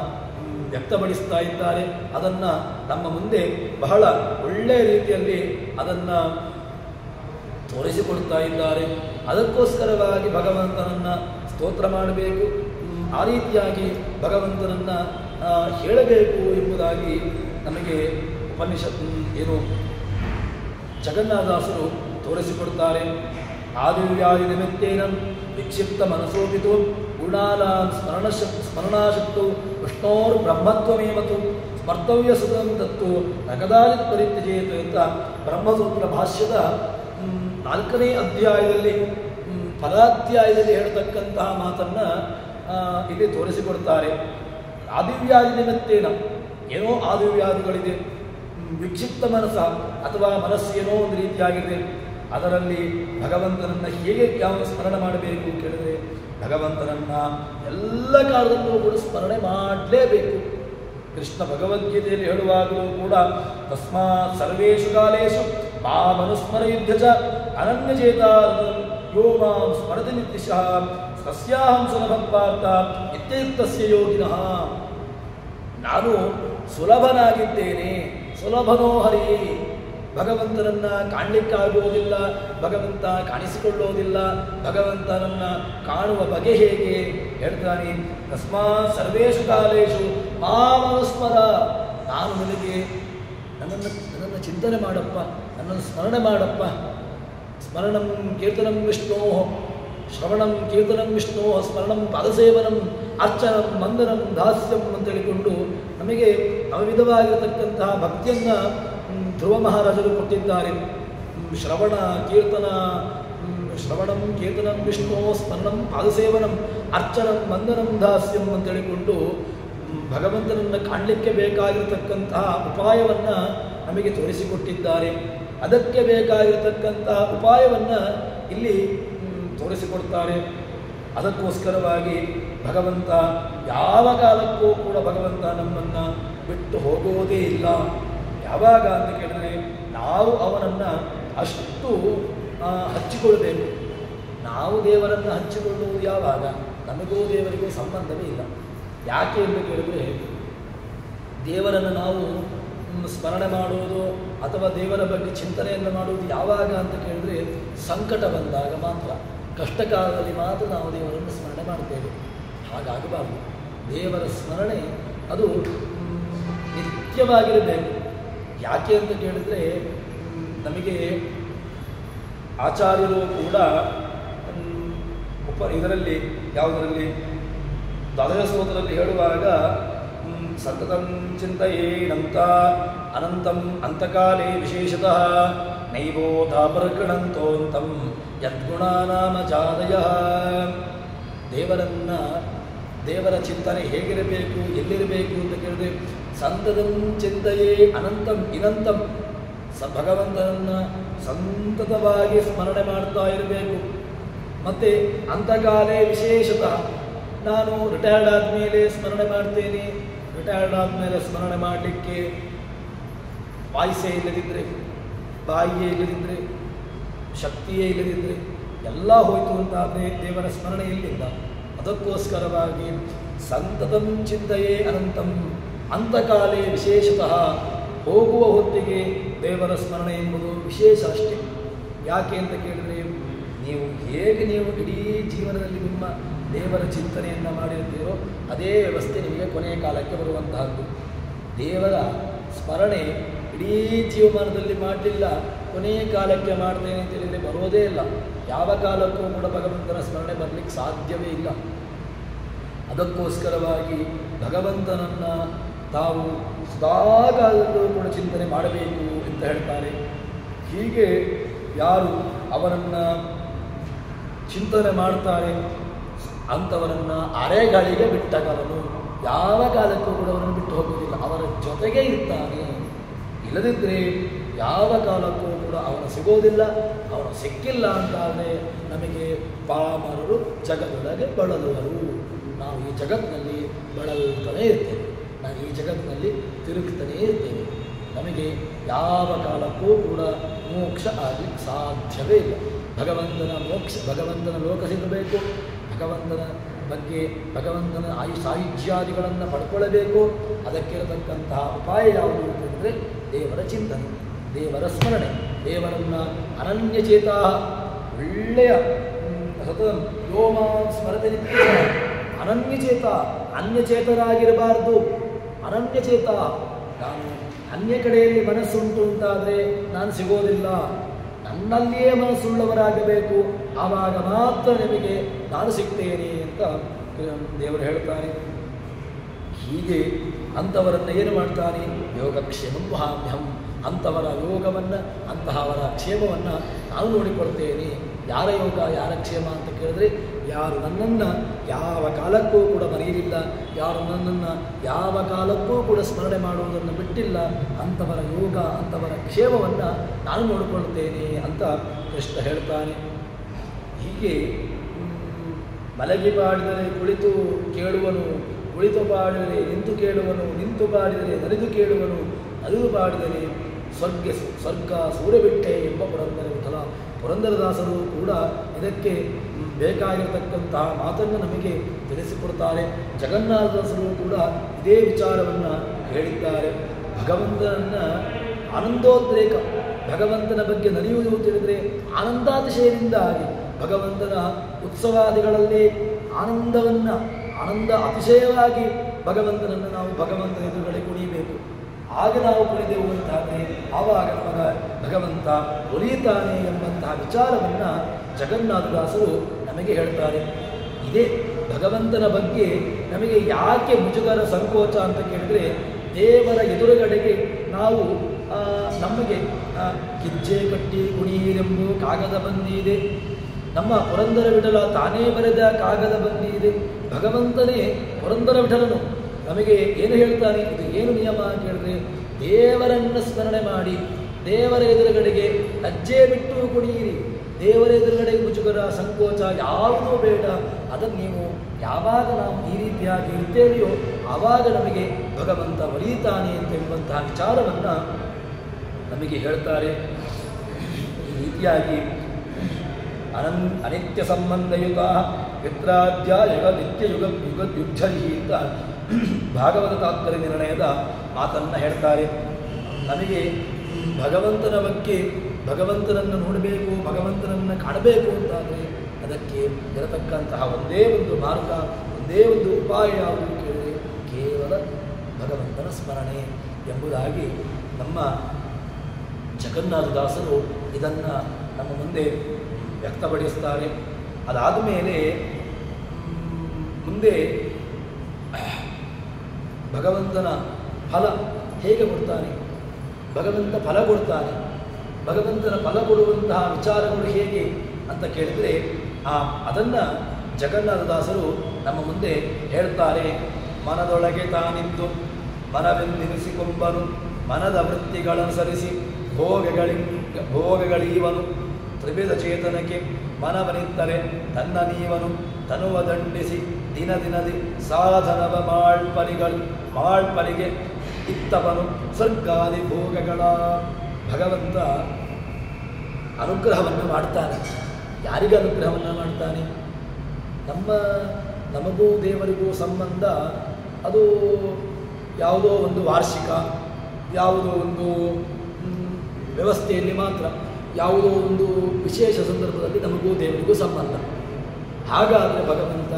ವ್ಯಕ್ತಪಡಿಸ್ತಾ ಇದ್ದಾರೆ. ಅದನ್ನು ನಮ್ಮ ಮುಂದೆ ಬಹಳ ಒಳ್ಳೆಯ ರೀತಿಯಲ್ಲಿ ಅದನ್ನು ತೋರಿಸಿಕೊಡ್ತಾ ಇದ್ದಾರೆ. ಅದಕ್ಕೋಸ್ಕರವಾಗಿ ಭಗವಂತನನ್ನು ಸ್ತೋತ್ರ ಮಾಡಬೇಕು, ಆ ರೀತಿಯಾಗಿ ಭಗವಂತನನ್ನು ಹೇಳಬೇಕು ಎಂಬುದಾಗಿ ನಮಗೆ ಉಪನಿಷತ್ ಜಗನ್ನಾಥದಾಸರು ತೋರಿಸಿಕೊಡ್ತಾರೆ. ಆದಿವ್ಯಾಧಿ ನಿಮಿತ್ತೇನ ವಿಕ್ಷಿಪ್ತ ಮನಸೋಪಿತು ಗುಣಾನಾಂ ಸ್ಮರಣಾಶಕ್ತು ವಿಷ್ಣೋರ್ ಬ್ರಹ್ಮತ್ವಮೇವತು ಸ್ಮರ್ತವ್ಯ ಸುತಂ ತತ್ತು ನಕದಾಲಿತ್ ಪರಿತ್ಯಜೇತು ಅಂತ ಬ್ರಹ್ಮಸೂತ್ರ ಭಾಷ್ಯದ 4ನೇ ಅಧ್ಯಾಯದಲ್ಲಿ ಫಲಾಧ್ಯಾಯದಲ್ಲಿ ಹೇಳ್ತಕ್ಕಂತಹ ಮಾತನ್ನು ಇಲ್ಲಿ ತೋರಿಸಿಕೊಡ್ತಾರೆ. ಆದಿವ್ಯಾಧಿ ನಿಮಿತ್ತೇನ, ಏನೋ ಆದಿವ್ಯಾಧಿಗಳಿದೆ, ವಿಕ್ಷಿಪ್ತ ಮನಸ್ಸ ಅಥವಾ ಮನಸ್ಸು ಏನೋ ಒಂದು ರೀತಿಯಾಗಿದೆ, ಅದರಲ್ಲಿ ಭಗವಂತನನ್ನು ಹೇಗೆ ಯಾವ ಸ್ಮರಣೆ ಮಾಡಬೇಕು ಕೇಳಿದರೆ ಭಗವಂತನನ್ನು ಎಲ್ಲ ಕಾಲದಲ್ಲೂ ಕೂಡ ಸ್ಮರಣೆ ಮಾಡಲೇಬೇಕು. ಕೃಷ್ಣ ಭಗವದ್ಗೀತೆಯಲ್ಲಿ ಹೇಳುವಾಗಲೂ ಕೂಡ ತಸ್ಮಾತ್ ಸರ್ವೇಷು ಕಾಲೇಷು ಮಾಮನುಸ್ಮರಯುಧ್ಯ ಚ ಅನನ್ಯಚೇತ ಯೋ ಮಾಂ ಸ್ಮರತಿ ನಿತ್ಯಶಃ ಸಸ್ಯಾಹಂ ಸುಲಭಂ ಪಾರ್ಥ ನಿತ್ಯಯುಕ್ತಸ್ಯ ಯೋಗಿನಃ. ನಾನು ಸುಲಭನಾಗಿದ್ದೇನೆ, ಸುಲಭನೋ ಹರಿ. ಭಗವಂತನನ್ನು ಕಾಣಲಿಕ್ಕಾಗುವುದಿಲ್ಲ, ಭಗವಂತ ಕಾಣಿಸಿಕೊಳ್ಳುವುದಿಲ್ಲ, ಭಗವಂತನನ್ನು ಕಾಣುವ ಬಗೆ ಹೇಗೆ ಹೇಳ್ತಾನೆ. ತಸ್ಮಾತ್ ಸರ್ವೇಷು ಕಾಲೇಷು ಮಾಮನುಸ್ಮರ, ನಾನು ನನಗೆ ನನ್ನನ್ನು ಚಿಂತನೆ ಮಾಡಪ್ಪ, ನನ್ನನ್ನು ಸ್ಮರಣೆ ಮಾಡಪ್ಪ. ಸ್ಮರಣಂ ಕೀರ್ತನಂ ವಿಷ್ಣೋ, ಶ್ರವಣಂ ಕೀರ್ತನಂ ವಿಷ್ಣೋ, ಸ್ಮರಣಂ ಪಾದಸೇವನಂ ಅರ್ಚನಂ ವಂದನಂ ದಾಸ್ಯಂ ಅಂತೇಳಿಕೊಂಡು ನಮಗೆ ಅವಿಧವಾಗಿರತಕ್ಕಂತಹ ಭಕ್ತಿಯನ್ನು ಧ್ರುವ ಮಹಾರಾಜರು ಕೊಟ್ಟಿದ್ದಾರೆ. ಶ್ರವಣಂ ಕೀರ್ತನಂ ವಿಷ್ಣೋ, ಸ್ಮರಣಂ ಪಾದಸೇವನಂ ಅರ್ಚನಂ ವಂದನಂ ದಾಸ್ಯಂ ಅಂತೇಳಿಕೊಂಡು ಭಗವಂತನನ್ನು ಕಾಣಲಿಕ್ಕೆ ಬೇಕಾಗಿರತಕ್ಕಂತಹ ಉಪಾಯವನ್ನು ನಮಗೆ ತೋರಿಸಿಕೊಟ್ಟಿದ್ದಾರೆ. ಅದಕ್ಕೆ ಬೇಕಾಗಿರತಕ್ಕಂತಹ ಉಪಾಯವನ್ನು ಇಲ್ಲಿ ತೋರಿಸಿಕೊಡ್ತಾರೆ. ಅದಕ್ಕೋಸ್ಕರವಾಗಿ ಭಗವಂತ ಯಾವ ಕಾಲಕ್ಕೂ ಕೂಡ ಭಗವಂತ ನಮ್ಮನ್ನು ಬಿಟ್ಟು ಹೋಗೋದೇ ಇಲ್ಲ. ಯಾವಾಗ ಅಂತ ಕೇಳಿದರೆ ನಾವು ಅವನನ್ನು ಅಷ್ಟು ಹಚ್ಚಿಕೊಳ್ಬೇಕು. ನಾವು ದೇವರನ್ನು ಹಚ್ಚಿಕೊಳ್ಳುವುದು ಯಾವಾಗ? ನಮಗೂ ದೇವರಿಗೂ ಸಂಬಂಧವೇ ಇಲ್ಲ. ಯಾಕೆ ಎಂದು ಕೇಳಿದರೆ ದೇವರನ್ನು ನಾವು ಸ್ಮರಣೆ ಮಾಡುವುದು ಅಥವಾ ದೇವರ ಬಗ್ಗೆ ಚಿಂತನೆಯನ್ನು ಮಾಡುವುದು ಯಾವಾಗ ಅಂತ ಕೇಳಿದರೆ ಸಂಕಟ ಬಂದಾಗ ಮಾತ್ರ, ಕಷ್ಟಕಾಲದಲ್ಲಿ ಮಾತ್ರ ನಾವು ದೇವರನ್ನು ಸ್ಮರಣೆ ಮಾಡ್ತೇವೆ. ಹಾಗಾಗಬಾರ್ದು. ದೇವರ ಸ್ಮರಣೆ ಅದು ನಿತ್ಯವಾಗಿರಬೇಕು. ಯಾಕೆ ಅಂತ ಕೇಳಿದರೆ ನಮಗೆ ಆಚಾರ್ಯರು ಕೂಡ ಇದರಲ್ಲಿ ಯಾವುದರಲ್ಲಿ ದ್ವಾದಶ ಸ್ತೋತ್ರದಲ್ಲಿ ಹೇಳುವಾಗ ಸತತಂ ಚಿಂತೆಯೇನಂತ ಅನಂತಂ ಅಂತಕಾಲೇ ವಿಶೇಷತಃ ನೈವೋಧಾಪರ್ಕಣಂತೋಂತಂ ಯದ್ಗುಣಾನಾಮ ಜಾದಯ. ದೇವರನ್ನು ದೇವರ ಚಿಂತನೆ ಹೇಗಿರಬೇಕು, ಎಲ್ಲಿರಬೇಕು ಅಂತ ಕೇಳಿದ್ರೆ ಸಂತತಂ ಚಿಂತೆಯೇ ಅನಂತಂ ಇನಂತಂ. ಭಗವಂತನನ್ನು ಸಂತತವಾಗಿ ಸ್ಮರಣೆ ಮಾಡ್ತಾ ಇರಬೇಕು. ಮತ್ತು ಅಂತಕಾಲೇ ವಿಶೇಷತಃ ನಾನು ರಿಟೈರ್ಡ್ ಆದಮೇಲೆ ಸ್ಮರಣೆ ಮಾಡ್ತೇನೆ. ರಿಟೈರ್ಡ್ ಆದಮೇಲೆ ಸ್ಮರಣೆ ಮಾಡಲಿಕ್ಕೆ ವಾಯ್ಸೇ ಇಲ್ಲದಿದ್ದರೆ, ಬಾಯಿಯೇ ಇಲ್ಲದಿದ್ದರೆ, ಶಕ್ತಿಯೇ ಇಲ್ಲದಿದ್ದರೆ ಎಲ್ಲ ಹೋಯಿತು ಅಂತಾದರೆ ದೇವರ ಸ್ಮರಣೆ ಎಲ್ಲಿಲ್ಲ. ಅದಕ್ಕೋಸ್ಕರವಾಗಿ ಸಂತತಂ ಚಿಂತೆಯೇ ಅನಂತಂ, ಅಂತಕಾಲೇ ವಿಶೇಷತಃ ಹೋಗುವ ಹೊತ್ತಿಗೆ ದೇವರ ಸ್ಮರಣೆ ಎಂಬುದು ವಿಶೇಷ ಅಷ್ಟೇ. ಯಾಕೆ ಅಂತ ಕೇಳಿದರೆ ನೀವು ಇಡೀ ಜೀವನದಲ್ಲಿ ನಿಮ್ಮ ದೇವರ ಚಿಂತನೆಯನ್ನು ಮಾಡಿರ್ತೀರೋ ಅದೇ ವ್ಯವಸ್ಥೆ ನಿಮಗೆ ಕೊನೆಯ ಕಾಲಕ್ಕೆ ಬರುವಂತಹದ್ದು. ದೇವರ ಸ್ಮರಣೆ ಇಡೀ ಜೀವಮಾನದಲ್ಲಿ ಮಾಡಲಿಲ್ಲ, ಕೊನೆಯ ಕಾಲಕ್ಕೆ ಮಾಡ್ತೇನೆ ಅಂತ ಹೇಳಿದರೆ ಬರೋದೇ ಇಲ್ಲ. ಯಾವ ಕಾಲಕ್ಕೂ ಕೂಡ ಭಗವಂತನ ಸ್ಮರಣೆ ಬರಲಿಕ್ಕೆ ಸಾಧ್ಯವೇ ಇಲ್ಲ. ಅದಕ್ಕೋಸ್ಕರವಾಗಿ ಭಗವಂತನನ್ನು ತಾವು ಸದಾಕಾಲದಲ್ಲೂ ಕೂಡ ಚಿಂತನೆ ಮಾಡಬೇಕು ಅಂತ ಹೇಳ್ತಾರೆ. ಹೀಗೆ ಯಾರು ಅವರನ್ನು ಚಿಂತನೆ ಮಾಡ್ತಾರೆ ಅಂಥವರನ್ನು ಅರೆಗಳಿಗೆ ಬಿಟ್ಟಗಲನು. ಯಾವ ಕಾಲಕ್ಕೂ ಕೂಡ ಅವರನ್ನು ಬಿಟ್ಟು ಹೋಗುವುದಿಲ್ಲ, ಅವರ ಜೊತೆಗೆ ಇರ್ತಾನೆ. ಇಲ್ಲದಿದ್ದರೆ ಯಾವ ಕಾಲಕ್ಕೂ ಕೂಡ ಅವನು ಸಿಗೋದಿಲ್ಲ. ಅವನು ಸಿಕ್ಕಿಲ್ಲ ಅಂತಾದರೆ ನಮಗೆ ಪಾಮರರು ಜಗದೊಳಗೆ ಬಳಲುವರು. ನಾವು ಈ ಜಗತ್ತಿನಲ್ಲಿ ಬಳಲ್ತಾನೇ ಇರ್ತೇವೆ, ನಾವು ಈ ಜಗತ್ತಿನಲ್ಲಿ ತಿರುಗ್ತಾನೇ ಇರ್ತೇವೆ. ನಮಗೆ ಯಾವ ಕಾಲಕ್ಕೂ ಕೂಡ ಮೋಕ್ಷ ಆಗಲಿಕ್ಕೆ ಸಾಧ್ಯವೇ ಇಲ್ಲ. ಭಗವಂತನ ಲೋಕ ಸಿಗಬೇಕು, ಭಗವಂತನ ಬಗ್ಗೆ ಭಗವಂತನ ಸಾಹಿತ್ಯಾದಿಗಳನ್ನು ಪಡ್ಕೊಳ್ಳಬೇಕು. ಅದಕ್ಕಿರತಕ್ಕಂತಹ ಉಪಾಯ ಯಾವುದು ಅಂತಂದರೆ ದೇವರ ಚಿಂತನೆ, ದೇವರ ಸ್ಮರಣೆ, ದೇವರನ್ನು ಅನನ್ಯಚೇತ ಒಳ್ಳೆಯ ಸತತ ಯೋಮ ಸ್ಮರತೆ ನಿತ್ಯ. ಅನನ್ಯಚೇತ, ಅನ್ಯಚೇತರಾಗಿರಬಾರ್ದು. ಅನನ್ಯಚೇತ, ನಾನು ಅನ್ಯ ಕಡೆಯಲ್ಲಿ ಮನಸ್ಸುಂಟು ಅಂತಾದರೆ ನಾನು ಸಿಗೋದಿಲ್ಲ. ನನ್ನಲ್ಲಿಯೇ ಮನಸ್ಸುಳ್ಳವರಾಗಬೇಕು, ಆವಾಗ ಮಾತ್ರ ನಿಮಗೆ ನಾನು ಸಿಗ್ತೇನೆ ಅಂತ ದೇವರು ಹೇಳ್ತಾನೆ. ಹೀಗೆ ಅಂಥವರನ್ನು ಏನು ಮಾಡ್ತಾನೆ? ಯೋಗಕ್ಷೇಮಂ ವಹಾಮ್ಯಹಂ. ಅಂಥವರ ಯೋಗವನ್ನು, ಅಂತಹವರ ಕ್ಷೇಮವನ್ನು ನಾನು ನೋಡಿಕೊಡ್ತೇನೆ. ಯಾರ ಯೋಗ, ಯಾರ ಕ್ಷೇಮ ಅಂತ ಕೇಳಿದ್ರೆ, ಯಾರು ನನ್ನನ್ನು ಯಾವ ಕಾಲಕ್ಕೂ ಕೂಡ ಮರೆಯಲಿಲ್ಲ, ಯಾರು ನನ್ನನ್ನು ಯಾವ ಕಾಲಕ್ಕೂ ಕೂಡ ಸ್ಮರಣೆ ಮಾಡುವುದನ್ನು ಬಿಟ್ಟಿಲ್ಲ, ಅಂಥವರ ಯೋಗ, ಅಂಥವರ ಕ್ಷೇಮವನ್ನು ನಾನು ನೋಡಿಕೊಳ್ತೇನೆ ಅಂತ ಕೃಷ್ಣ ಹೇಳ್ತಾನೆ. ಹೀಗೆ ಮಲಗಿ ಪಾಡಿದರೆ ಕುಳಿತು ಕೇಳುವನು, ಕುಳಿತು ಪಾಡಿದರೆ ನಿಂತು ಕೇಳುವನು, ನಿಂತು ಪಾಡಿದರೆ ನಲಿದು ಕೇಳುವನು, ನಲಿದು ಪಾಡಿದರೆ ಸ್ವರ್ಗ ಸೂರ್ಯಬಿಟ್ಟೆ ಎಂಬ ಪುರಂದರ ವಿಠಲ. ಪುರಂದರದಾಸರು ಕೂಡ ಇದಕ್ಕೆ ಬೇಕಾಗಿರತಕ್ಕಂತಹ ಮಾತನ್ನು ನಮಗೆ ತಿಳಿಸಿಕೊಡ್ತಾರೆ. ಜಗನ್ನಾಥದಾಸರು ಕೂಡ ಇದೇ ವಿಚಾರವನ್ನು ಹೇಳಿದ್ದಾರೆ. ಭಗವಂತನನ್ನು ಆನಂದೋದ್ರೇಕ, ಭಗವಂತನ ಬಗ್ಗೆ ನಲಿಯುವುದು ಅಂತ ಹೇಳಿದರೆ ಆನಂದಾತಿಶಯದಿಂದ ಆಗಿ ಭಗವಂತನ ಉತ್ಸವಾದಿಗಳಲ್ಲಿ ಆನಂದ ಅತಿಶಯವಾಗಿ ಭಗವಂತನನ್ನು ನಾವು ಭಗವಂತನ ಎದುರುಗಡೆ ಕುಣಿಯಬೇಕು. ಆಗ ನಾವು ಕುಣಿದೆವು ಅಂತಾದರೆ ಆವಾಗ ನಮಗ ಭಗವಂತ ಒಲಿಯುತ್ತಾನೆ ಎಂಬಂತಹ ವಿಚಾರವನ್ನು ಜಗನ್ನಾಥದಾಸರು ನಮಗೆ ಹೇಳ್ತಾರೆ. ಇದೇ ಭಗವಂತನ ಬಗ್ಗೆ ನಮಗೆ ಯಾಕೆ ಮುಜುಗರ ಸಂಕೋಚ ಅಂತ ಕೇಳಿದರೆ, ದೇವರ ಎದುರುಗಡೆಗೆ ನಾವು ನಮಗೆ ಕಿಜ್ಜೆ ಕಟ್ಟಿ ಕುಣಿಯರೆಂಬು ಕಾಗದ ಬಂದಿದೆ. ನಮ್ಮ ಪುರಂದರ ವಿಠಲ ತಾನೇ ಬರೆದ ಕಾಗದ ಬಂದಿದೆ. ಭಗವಂತನೇ ಪುರಂದರ ವಿಠಲನು ನಮಗೆ ಏನು ಹೇಳ್ತಾನೆ? ಇದು ಏನು ನಿಯಮ ಅಂತ ಹೇಳಿದ್ರೆ, ದೇವರನ್ನು ಸ್ಮರಣೆ ಮಾಡಿ ದೇವರ ಎದುರುಗಡೆಗೆ ಲಜ್ಜೆ ಬಿಟ್ಟು ಕುಣಿಯಿರಿ. ದೇವರ ಎದುರುಗಡೆ ಮುಜುಗರ ಸಂಕೋಚ ಯಾವುದೂ ಬೇಡ. ಅದನ್ನು ನೀವು ಯಾವಾಗ ನಾವು ಈ ರೀತಿಯಾಗಿ ಇರ್ತೇವೆಯೋ ಆವಾಗ ನಮಗೆ ಭಗವಂತ ಒಲಿಯುತ್ತಾನೆ ಅಂತ ಎಂಬಂತಹ ವಿಚಾರವನ್ನು ನಮಗೆ ಹೇಳ್ತಾರೆ. ಈ ರೀತಿಯಾಗಿ ಅನಿತ್ಯ ಸಂಬಂಧಯುತ ಮಿತ್ರಾದ್ಯ ಯುಗ ನಿತ್ಯ ಯುದ್ಧಿ ಅಂತ ಭಾಗವತ ತಾತ್ಪರ್ಯ ನಿರ್ಣಯದ ಮಾತನ್ನು ಹೇಳ್ತಾರೆ. ನಮಗೆ ಭಗವಂತನ ಬಗ್ಗೆ, ಭಗವಂತನನ್ನು ನೋಡಬೇಕು, ಭಗವಂತನನ್ನು ಕಾಣಬೇಕು ಅಂತಾದರೆ ಅದಕ್ಕೆ ಇರತಕ್ಕಂತಹ ಒಂದೇ ಒಂದು ಮಾರ್ಗ, ಒಂದೇ ಒಂದು ಉಪಾಯ ಯಾವುದು ಕೇಳಿದರೆ ಕೇವಲ ಭಗವಂತನ ಸ್ಮರಣೆ ಎಂಬುದಾಗಿ ನಮ್ಮ ಜಗನ್ನಾಥದಾಸರು ಇದನ್ನು ನಮ್ಮ ಮುಂದೆ ವ್ಯಕ್ತಪಡಿಸ್ತಾರೆ. ಅದಾದ ಮೇಲೆ ಮುಂದೆ ಭಗವಂತನ ಫಲ ಹೇಗೆ ಕೊಡ್ತಾನೆ, ಭಗವಂತ ಫಲ ಕೊಡ್ತಾನೆ, ಭಗವಂತನ ಫಲ ಕೊಡುವಂತಹ ವಿಚಾರಗಳು ಹೇಗೆ ಅಂತ ಕೇಳಿದರೆ ಅದನ್ನು ಜಗನ್ನಾಥದಾಸರು ನಮ್ಮ ಮುಂದೆ ಹೇಳ್ತಾರೆ. ಮನದೊಳಗೆ ತಾನಿದ್ದು ಮನವೆಂದೆನಿಸಿಕೊಂಬನು, ಮನದ ವೃತ್ತಿಗಳನುಸರಿಸಿ ಭೋಗಗಳೀವನು. ತ್ರಿವಿಧ ಚೇತನಕ್ಕೆ ಮನವನಿತ್ತರೆ ತನ್ನ ನೀವನು, ತನುವ ದಂಡಿಸಿ ದಿನ ದಿನದಿ ಸಾಧನವ ಮಾಳ್ಪರಿಗೆ ಇತ್ತವನು ಸ್ವರ್ಗಾದಿ ಭೋಗಗಳ. ಭಗವಂತ ಅನುಗ್ರಹವನ್ನು ಮಾಡ್ತಾನೆ. ಯಾರಿಗೆ ಅನುಗ್ರಹವನ್ನು ಮಾಡ್ತಾನೆ? ನಮಗೂ ದೇವರಿಗೂ ಸಂಬಂಧ ಅದು ಯಾವುದೋ ಒಂದು ವಾರ್ಷಿಕ, ಯಾವುದೋ ಒಂದು ವ್ಯವಸ್ಥೆಯಲ್ಲಿ ಮಾತ್ರ, ಯಾವುದೋ ಒಂದು ವಿಶೇಷ ಸಂದರ್ಭದಲ್ಲಿ ನಮಗೂ ದೇವರಿಗೂ ಸಂಬಂಧ. ಹಾಗಾದರೆ ಭಗವಂತ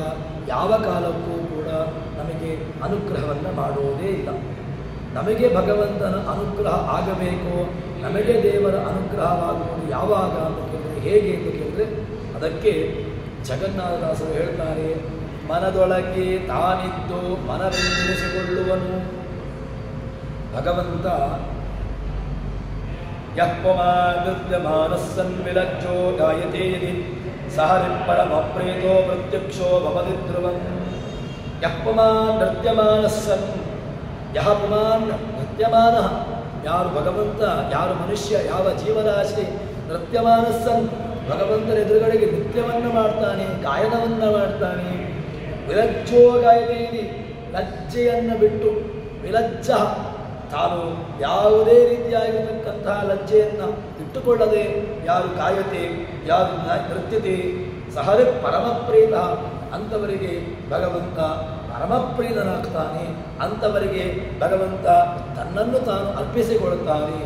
ಯಾವ ಕಾಲಕ್ಕೂ ಕೂಡ ನಮಗೆ ಅನುಗ್ರಹವನ್ನು ಮಾಡುವುದೇ ಇಲ್ಲ. ನಮಗೆ ಭಗವಂತನ ಅನುಗ್ರಹ ಆಗಬೇಕು, ನಮಗೆ ದೇವರ ಅನುಗ್ರಹವಾಗುವುದು ಯಾವಾಗ ಅಂತ ಕೇಳಿದರೆ, ಹೇಗೆ ಎಂದು ಕೇಳಿದರೆ, ಅದಕ್ಕೆ ಜಗನ್ನಾಥದಾಸರು ಹೇಳ್ತಾರೆ, ಮನದೊಳಗೆ ತಾನಿದ್ದು ಮನವೆಂದೆನಿಸಿಕೊಳ್ಳುವನು. ಭಗವಂತ ಯಃಪಮಾನಸ್ಸನ್ ವಿಲಜ್ಜೋ ಗಾಯತೆ ಯದಿ ಸಹರಿಪರಮಪ್ರೇತೋ ಪ್ರತ್ಯಕ್ಷೋ ಭವತಿ ಧ್ರುವಂ. ಯಃಪಮಾನ್ ನೃತ್ಯಮಾನಸ್ಸನ್, ಯಹ ಪುಮಾನ್ ನೃತ್ಯಮಾನಃ, ಯಾರು ಭಗವಂತ, ಯಾರು ಮನುಷ್ಯ, ಯಾವ ಜೀವರಾಶಿ ನೃತ್ಯಮಾನಸ್ಸನ್ ಭಗವಂತನ ಎದುರುಗಡೆಗೆ ನೃತ್ಯವನ್ನು ಮಾಡ್ತಾನೆ, ಗಾಯನವನ್ನು ಮಾಡ್ತಾನೆ. ವಿಲಜ್ಜೋ ಗಾಯತೆ ಯದಿ, ಲಜ್ಜೆಯನ್ನು ಬಿಟ್ಟು, ವಿಲಜ್ಜ ತಾನು ಯಾವುದೇ ರೀತಿಯಾಗಿರತಕ್ಕಂತಹ ಲಜ್ಜೆಯನ್ನು ಇಟ್ಟುಕೊಳ್ಳದೆ ಯಾರು ಗಾಯತೆ, ಯಾರು ನೃತ್ಯತೆ, ಸಹರಿ ಪರಮಪ್ರೀತ, ಅಂಥವರಿಗೆ ಭಗವಂತ ಪರಮಪ್ರೀತನಾಗ್ತಾನೆ. ಅಂಥವರಿಗೆ ಭಗವಂತ ತನ್ನನ್ನು ತಾನು ಅರ್ಪಿಸಿಕೊಳ್ಳುತ್ತಾನೆ.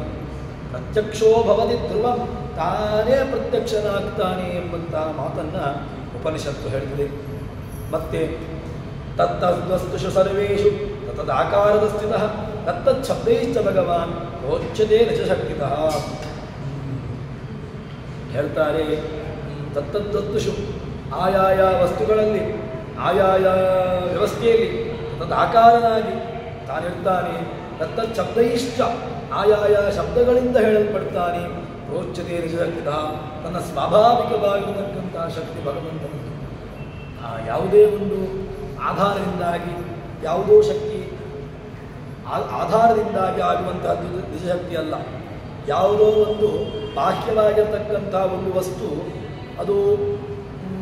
ಪ್ರತ್ಯಕ್ಷೋ ಭವತಿ ಧ್ರುವಂ, ತಾನೇ ಪ್ರತ್ಯಕ್ಷನಾಗ್ತಾನೆ ಎಂಬಂತಹ ಮಾತನ್ನು ಉಪನಿಷತ್ತು ಹೇಳ್ತದೆ. ಮತ್ತೆ ತತ್ತದ್ವಸ್ತುಷು ಸರ್ವೇಷು ತದಾಕಾರದ ಸ್ಥಿತಃ ತತ್ತಚ್ಛಬ್ದೈಶ್ಚ ಭಗವಾನ್ ಪ್ರೋಚ್ಯತೆ ರಜಶಕ್ತಿತಃ. ಹೇಳ್ತಾರೆ, ತತ್ತದ್ವಸ್ತುಷು, ಆಯಾಯ ವಸ್ತುಗಳಲ್ಲಿ, ಆಯಾಯ ವ್ಯವಸ್ಥೆಯಲ್ಲಿ ತದಾಕಾರನಾಗಿ ತಾನಿರ್ತಾನೆ. ತತ್ತಚ್ಛಬ್ದೈಶ್ಚ, ಆಯಾಯ ಶಬ್ದಗಳಿಂದ ಹೇಳಲ್ಪಡ್ತಾನೆ. ಪ್ರೋಚ್ಯತೆ ರಜಶಕ್ತಿತಃ, ತನ್ನ ಸ್ವಾಭಾವಿಕವಾಗಿರತಕ್ಕಂತಹ ಶಕ್ತಿ ಭಗವಂತನದ್ದು. ಯಾವುದೇ ಒಂದು ಆಧಾರದಿಂದಾಗಿ, ಯಾವುದೋ ಶಕ್ತಿ ಆಧಾರದಿಂದಾಗಿ ಆಗುವಂತಹದ್ದು ನಿಜಶಕ್ತಿ ಅಲ್ಲ. ಯಾವುದೋ ಒಂದು ಬಾಹ್ಯವಾಗಿರತಕ್ಕಂಥ ಒಂದು ವಸ್ತು ಅದು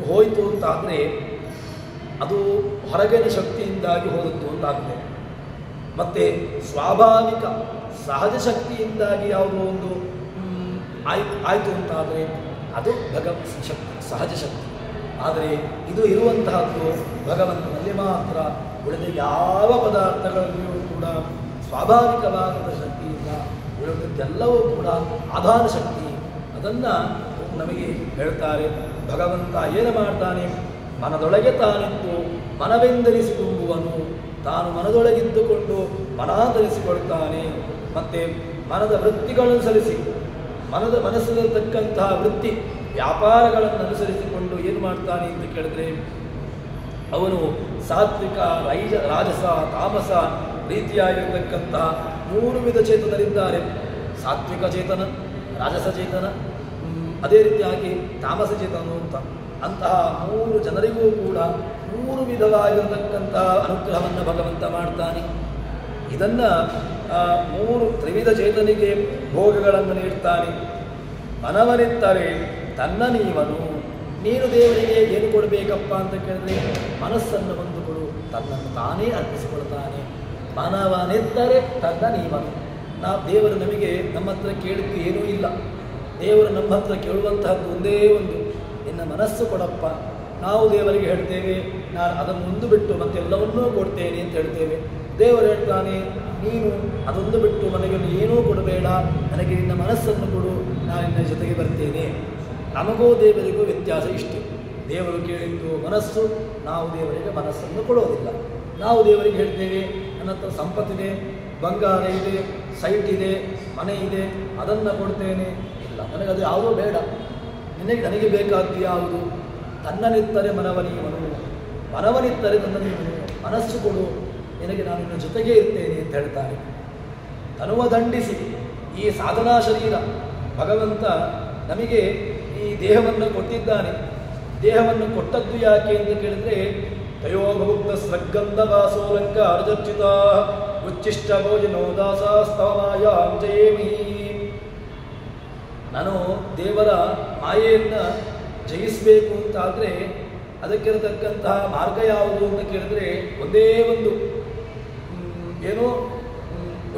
ಹೋಯಿತು ಅಂತಾದರೆ ಅದು ಹೊರಗಿನ ಶಕ್ತಿಯಿಂದಾಗಿ ಹೋದದ್ದು ಅಂತಾಗ್ತದೆ. ಮತ್ತು ಸ್ವಾಭಾವಿಕ ಸಹಜ ಶಕ್ತಿಯಿಂದಾಗಿ ಯಾವುದೋ ಒಂದು ಆಯಿತು ಅಂತಾದರೆ ಅದು ಶಕ್ತಿ, ಸಹಜ ಶಕ್ತಿ. ಆದರೆ ಇದು ಇರುವಂತಹದ್ದು ಭಗವಂತನಲ್ಲಿ ಮಾತ್ರ. ಉಳಿದ ಯಾವ ಪದಾರ್ಥಗಳಲ್ಲಿಯೂ ಕೂಡ ಸ್ವಾಭಾವಿಕವಾದ ಶಕ್ತಿಯಿಂದ ಉಳಿದದ್ದೆಲ್ಲವೂ ಕೂಡ ಆಧಾರ ಶಕ್ತಿ. ಅದನ್ನು ನಮಗೆ ಹೇಳ್ತಾರೆ. ಭಗವಂತ ಏನು ಮಾಡ್ತಾನೆ? ಮನದೊಳಗೆ ತಾನಿದ್ದು ಮನವೆಂದರಿಸಿಕೊಂಬುವನು. ತಾನು ಮನದೊಳಗಿದ್ದುಕೊಂಡು ಮನಾಧರಿಸಿಕೊಳ್ತಾನೆ. ಮತ್ತು ಮನದ ವೃತ್ತಿಗಳನ್ನು ಸಲ್ಲಿಸಿ, ಮನಸ್ಸಿರತಕ್ಕಂತಹ ವೃತ್ತಿ ವ್ಯಾಪಾರಗಳನ್ನು ಅನುಸರಿಸಿಕೊಂಡು ಏನು ಮಾಡ್ತಾನೆ ಅಂತ ಕೇಳಿದ್ರೆ, ಅವನು ಸಾತ್ವಿಕ, ರಾಜಸ, ತಾಮಸ ರೀತಿಯಾಗಿರತಕ್ಕಂತಹ 3 ವಿಧ ಚೇತನರಿದ್ದಾರೆ. ಸಾತ್ವಿಕ ಚೇತನ, ರಾಜಸ ಚೇತನ, ಅದೇ ರೀತಿಯಾಗಿ ತಾಮಸ ಚೇತನ ಅಂತ. ಅಂತಹ 3 ಜನರಿಗೂ ಕೂಡ 3 ವಿಧವಾಗಿರತಕ್ಕಂತಹ ಅನುಗ್ರಹವನ್ನು ಭಗವಂತ ಮಾಡ್ತಾನೆ. ಇದನ್ನು 3 ತ್ರಿವಿಧ ಚೇತನಿಗೆ ಭೋಗಗಳನ್ನು ನೀಡ್ತಾನೆ. ಮನವನಿತ್ತರೆ ತನ್ನ ನೀವನು. ನೀನು ದೇವರಿಗೆ ಏನು ಕೊಡಬೇಕಪ್ಪ ಅಂತ ಕೇಳಿದ್ರೆ, ಮನಸ್ಸನ್ನು ಒಂದು ಕೊಡು. ತನ್ನನ್ನು ತಾನೇ ಅರ್ಪಿಸಿಕೊಳ್ತಾನೆ. ಮನವನೆತ್ತರೆ ತನ್ನ ನೀವನು. ದೇವರು ನಮಗೆ ನಮ್ಮ ಹತ್ರ ಕೇಳಿದ್ದು ಏನೂ ಇಲ್ಲ. ದೇವರು ನಮ್ಮ ಹತ್ರ ಕೇಳುವಂತಹದ್ದು ಒಂದೇ ಒಂದು, ನಿನ್ನ ಮನಸ್ಸು ಕೊಡಪ್ಪ. ನಾವು ದೇವರಿಗೆ ಹೇಳ್ತೇವೆ, ನಾನು ಅದನ್ನು ಒಂದು ಬಿಟ್ಟು ಮತ್ತೆಲ್ಲವನ್ನೂ ಕೊಡ್ತೇನೆ ಅಂತ ಹೇಳ್ತೇವೆ. ದೇವರು ಹೇಳ್ತಾನೆ, ನೀನು ಅದೊಂದು ಬಿಟ್ಟು ನನಗೆ ಏನೂ ಕೊಡಬೇಡ, ನನಗೆ ನಿನ್ನ ಮನಸ್ಸನ್ನು ಕೊಡು, ನಾನು ನಿನ್ನ ಜೊತೆಗೆ ಬರ್ತೇನೆ. ನಮಗೂ ದೇವರಿಗೂ ವ್ಯತ್ಯಾಸ ಇಷ್ಟೇ. ದೇವರು ಕೇಳಿದ್ದು ಮನಸ್ಸು, ನಾವು ದೇವರಿಗೆ ಮನಸ್ಸನ್ನು ಕೊಡೋದಿಲ್ಲ. ನಾವು ದೇವರಿಗೆ ಹೇಳ್ತೇವೆ, ನನ್ನ ಹತ್ರ ಸಂಪತ್ತಿದೆ, ಬಂಗಾರ ಇದೆ, ಸೈಟ್ ಇದೆ, ಮನೆ ಇದೆ, ಅದನ್ನು ಕೊಡ್ತೇನೆ. ಇಲ್ಲ, ನನಗದು ಯಾವುದೂ ಬೇಡ. ನನಗೆ ಬೇಕಾದ್ದು ಯಾವುದು? ತನ್ನನಿತ್ತರೆ ಮನವನೀವನು, ಮನವನಿತ್ತರೆ ತನ್ನ ನೀವನು. ಮನಸ್ಸು ಕೊಡು, ನಿನಗೆ ನಾನು ನಿನ್ನ ಜೊತೆಗೆ ಇರ್ತೇನೆ ಅಂತ ಹೇಳ್ತಾರೆ. ತನುವ ದಂಡಿಸಿ, ಈ ಸಾಧನಾ ಶರೀರ ಭಗವಂತ ನಮಗೆ ಈ ದೇಹವನ್ನು ಕೊಟ್ಟಿದ್ದಾನೆ. ದೇಹವನ್ನು ಕೊಟ್ಟದ್ದು ಯಾಕೆ ಅಂತ ಕೇಳಿದರೆ, ತಯೋಭುಕ್ತ ಸ್ರಗ್ಗಂಧ ವಾಸೋಲಂಕಾರ್ಜರ್ಚಿತ ಉಚ್ಚಿಷ್ಟ ಭೋಜನೋ ದಾಸಾಸ್ತವಮಾಯಾಂ ಜಯೇಮಿ. ನಾನು ದೇವರ ಮಾಯೆಯನ್ನು ಜಯಿಸಬೇಕು ಅಂತಾದರೆ ಅದಕ್ಕಿರತಕ್ಕಂತಹ ಮಾರ್ಗ ಯಾವುದು ಅಂತ ಕೇಳಿದ್ರೆ ಒಂದೇ ಒಂದು ಏನೋ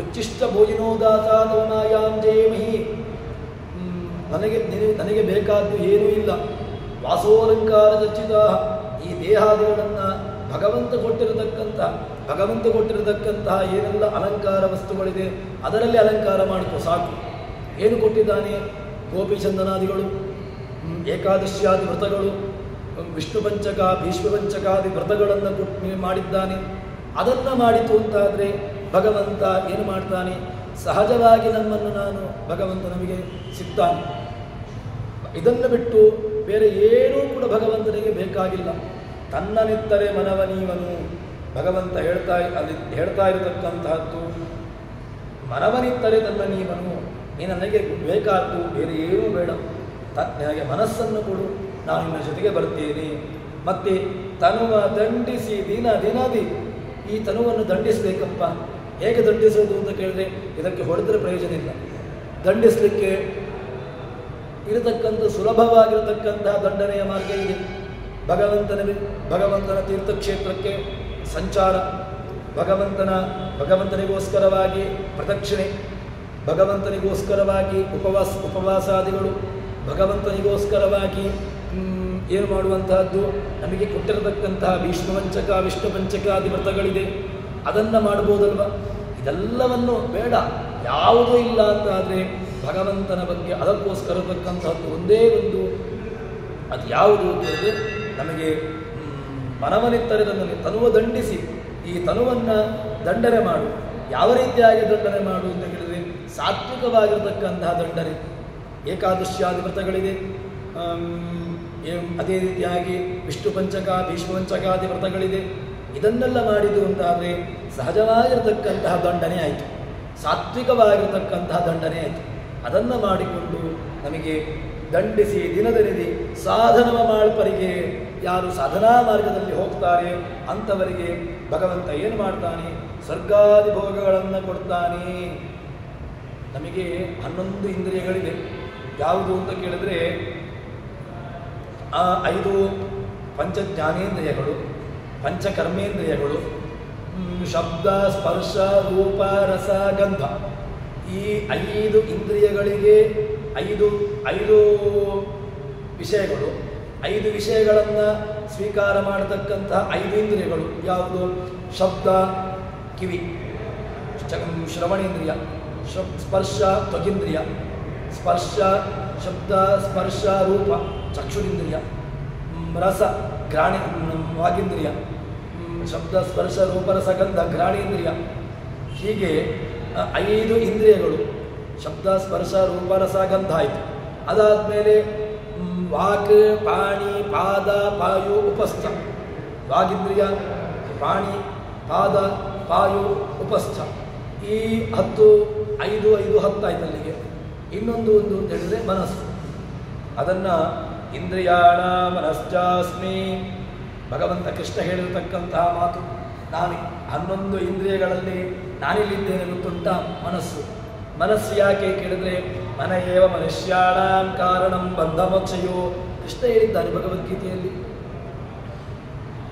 ಉಚ್ಚಿಷ್ಟ ಭೋಜನೋದಾಸಾತವಮಾಯಾಂ ಜಯೇಮಿ. ನನಗೆ ಬೇಕಾದ್ದು ಏನೂ ಇಲ್ಲ. ವಾಸೋಲಂಕಾರ ರಚಿತ ಈ ದೇಹಾದಿಗಳನ್ನು ಭಗವಂತ ಕೊಟ್ಟಿರತಕ್ಕಂತಹ ಏನೆಲ್ಲ ಅಲಂಕಾರ ವಸ್ತುಗಳಿದೆ ಅದರಲ್ಲಿ ಅಲಂಕಾರ ಮಾಡಿಕೊ ಸಾಕು. ಏನು ಕೊಟ್ಟಿದ್ದಾನೆ? ಗೋಪಿಚಂದನಾದಿಗಳು, ಏಕಾದಶ್ಯಾದಿ ವ್ರತಗಳು, ವಿಷ್ಣು ಪಂಚಕ ಭೀಷ್ಮ ಪಂಚಕಾದಿ ವ್ರತಗಳನ್ನು ಮಾಡಿದ್ದಾನೆ. ಅದನ್ನು ಮಾಡಿತು ಅಂತಾದರೆ ಭಗವಂತ ಏನು ಮಾಡ್ತಾನೆ? ಸಹಜವಾಗಿ ನಾನು ಭಗವಂತ ನಮಗೆ ಸಿಗ್ತಾನೆ. ಇದನ್ನು ಬಿಟ್ಟು ಬೇರೆ ಏನೂ ಕೂಡ ಭಗವಂತನಿಗೆ ಬೇಕಾಗಿಲ್ಲ. ತನ್ನನಿತ್ತರೆ ಮನವ ನೀವನು ಭಗವಂತ ಹೇಳ್ತಾ ಇರತಕ್ಕಂತಹದ್ದು. ಮನವನಿತ್ತರೆ ತನ್ನ ನೀವನು, ನೀನು ನನಗೆ ಬೇಕಾದ್ದು ಬೇರೆ ಏನೂ ಬೇಡ. ನನಗೆ ಮನಸ್ಸನ್ನು ಕೊಡು, ನಾನು ನಿನ್ನ ಜೊತೆಗೆ ಬರ್ತೇನೆ. ಮತ್ತೆ ತನುವ ದಂಡಿಸಿ ದಿನದಿ ಈ ತನುವನ್ನು ದಂಡಿಸಬೇಕಪ್ಪ. ಹೇಗೆ ದಂಡಿಸೋದು ಅಂತ ಕೇಳಿದ್ರೆ ಇದಕ್ಕೆ ಹೊಡೆದ್ರೆ ಪ್ರಯೋಜನ ಇಲ್ಲ. ದಂಡಿಸಲಿಕ್ಕೆ ಇರತಕ್ಕಂಥ ಸುಲಭವಾಗಿರತಕ್ಕಂತಹ ದಂಡನೆಯ ಮಾರ್ಗ ಇದೆ. ಭಗವಂತನ ತೀರ್ಥಕ್ಷೇತ್ರಕ್ಕೆ ಸಂಚಾರ, ಭಗವಂತನಿಗೋಸ್ಕರವಾಗಿ ಪ್ರದಕ್ಷಿಣೆ, ಭಗವಂತನಿಗೋಸ್ಕರವಾಗಿ ಉಪವಾಸಾದಿಗಳು, ಭಗವಂತನಿಗೋಸ್ಕರವಾಗಿ ಏನು ಮಾಡುವಂತಹದ್ದು ನಮಗೆ ಕೊಟ್ಟಿರತಕ್ಕಂತಹ ಭೀಷ್ಮ ಪಂಚಕ ವಿಷ್ಣು ಪಂಚಕಾದಿ ವ್ರತಗಳಿದೆ, ಅದನ್ನು ಮಾಡ್ಬೋದಲ್ವ? ಇದೆಲ್ಲವನ್ನು ಬೇಡ, ಯಾವುದೂ ಇಲ್ಲ ಅಂತಾದರೆ ಭಗವಂತನ ಬಗ್ಗೆ ಅದಕ್ಕೋಸ್ಕರ ಇರತಕ್ಕಂಥದ್ದು ಒಂದೇ ಒಂದು, ಅದು ಯಾವುದು ಅಂತಂದರೆ ನಮಗೆ ಮನವನಿತ್ತರೆ ತನುವ ದಂಡಿಸಿ ಈ ತನುವನ್ನು ದಂಡನೆ ಮಾಡು. ಯಾವ ರೀತಿಯಾಗಿ ದಂಡನೆ ಮಾಡು ಅಂತ ಹೇಳಿದರೆ ಸಾತ್ವಿಕವಾಗಿರತಕ್ಕಂತಹ ದಂಡನೆ. ಏಕಾದಶ್ಯಾದಿ ವ್ರತಗಳಿದೆ, ಅದೇ ರೀತಿಯಾಗಿ ವಿಷ್ಣು ಪಂಚಕ ಭೀಷ್ಮ ಪಂಚಕಾದಿ ವ್ರತಗಳಿದೆ. ಇದನ್ನೆಲ್ಲ ಮಾಡಿದು ಅಂತಾದರೆ ಸಹಜವಾಗಿರತಕ್ಕಂತಹ ದಂಡನೆ ಆಯಿತು, ಸಾತ್ವಿಕವಾಗಿರತಕ್ಕಂತಹ ದಂಡನೆ ಆಯಿತು. ಅದನ್ನು ಮಾಡಿಕೊಂಡು ನಮಗೆ ದಂಡಿಸಿ ದಿನದನಿದಿ ಸಾಧನವ ಮಾಡ್ಪರಿಗೆ, ಯಾರು ಸಾಧನಾ ಮಾರ್ಗದಲ್ಲಿ ಹೋಗ್ತಾರೆ ಅಂಥವರಿಗೆ ಭಗವಂತ ಏನು ಮಾಡ್ತಾನೆ? ಸ್ವರ್ಗಾದಿ ಭೋಗಗಳನ್ನು ಕೊಡ್ತಾನೆ. ನಮಗೆ 11 ಇಂದ್ರಿಯಗಳಿದೆ. ಯಾವುದು ಅಂತ ಕೇಳಿದ್ರೆ 5 ಪಂಚಜ್ಞಾನೇಂದ್ರಿಯಗಳು, ಪಂಚಕರ್ಮೇಂದ್ರಿಯಗಳು, ಶಬ್ದ ಸ್ಪರ್ಶ ರೂಪ ರಸ ಗಂಧ. ಈ 5 ಇಂದ್ರಿಯಗಳಿಗೆ 5 ವಿಷಯಗಳು, 5 ವಿಷಯಗಳನ್ನು ಸ್ವೀಕಾರ ಮಾಡತಕ್ಕಂತಹ 5 ಇಂದ್ರಿಯಗಳು ಯಾವುದು? ಶಬ್ದ ಕಿವಿ, ಶ್ರವಣೇಂದ್ರಿಯ, ಸ್ಪರ್ಶ ತ್ವಗಿಂದ್ರಿಯ, ಸ್ಪರ್ಶ ಶಬ್ದ ಸ್ಪರ್ಶ ರೂಪ ಚಕ್ಷುರಿಂದ್ರಿಯ, ರಸ ವಾಗೀಂದ್ರಿಯ, ಶಬ್ದ ಸ್ಪರ್ಶ ರೂಪರಸ ಗಂಧ ಘ್ರಾಣೇಂದ್ರಿಯ. ಹೀಗೆ 5 ಇಂದ್ರಿಯಗಳು, ಶಬ್ದ ಸ್ಪರ್ಶ ರೂಪರಸ ಗಂಧ ಆಯಿತು. ಅದಾದಮೇಲೆ ವಾಕ್ ಪಾಣಿ ಪಾದ ಪಾಯು ಉಪಸ್ಥ, ವಾಗೀಂದ್ರಿಯ ಪಾಣಿ ಪಾದ ಪಾಯು ಉಪಸ್ಥ. ಈ 10 5 10 ಆಯ್ತು ಅಲ್ಲಿಗೆ. ಇನ್ನೊಂದು ಅಂತ ಹೇಳಿದರೆ ಮನಸ್ಸು. ಅದನ್ನು ಇಂದ್ರಿಯಾಣ ಮನಶ್ಚಾಸ್ಮಿ, ಭಗವಂತ ಕೃಷ್ಣ ಹೇಳಿರತಕ್ಕಂತಹ ಮಾತು. ನಾನು 11 ಇಂದ್ರಿಯಗಳಲ್ಲಿ ನಾನಿಲ್ಲಿದ್ದೇನೆ ಗೊತ್ತುಂಟ? ಮನಸ್ಸು ಯಾಕೆ ಕೇಳಿದ್ರೆ ಮನ ಏವ ಮನುಷ್ಯಾಣಾಂ ಕಾರಣಂ ಬಂಧ ಮೋಕ್ಷಯೋ. ಕೃಷ್ಣ ಹೇಳಿದ್ದಾನೆ ಭಗವದ್ಗೀತೆಯಲ್ಲಿ.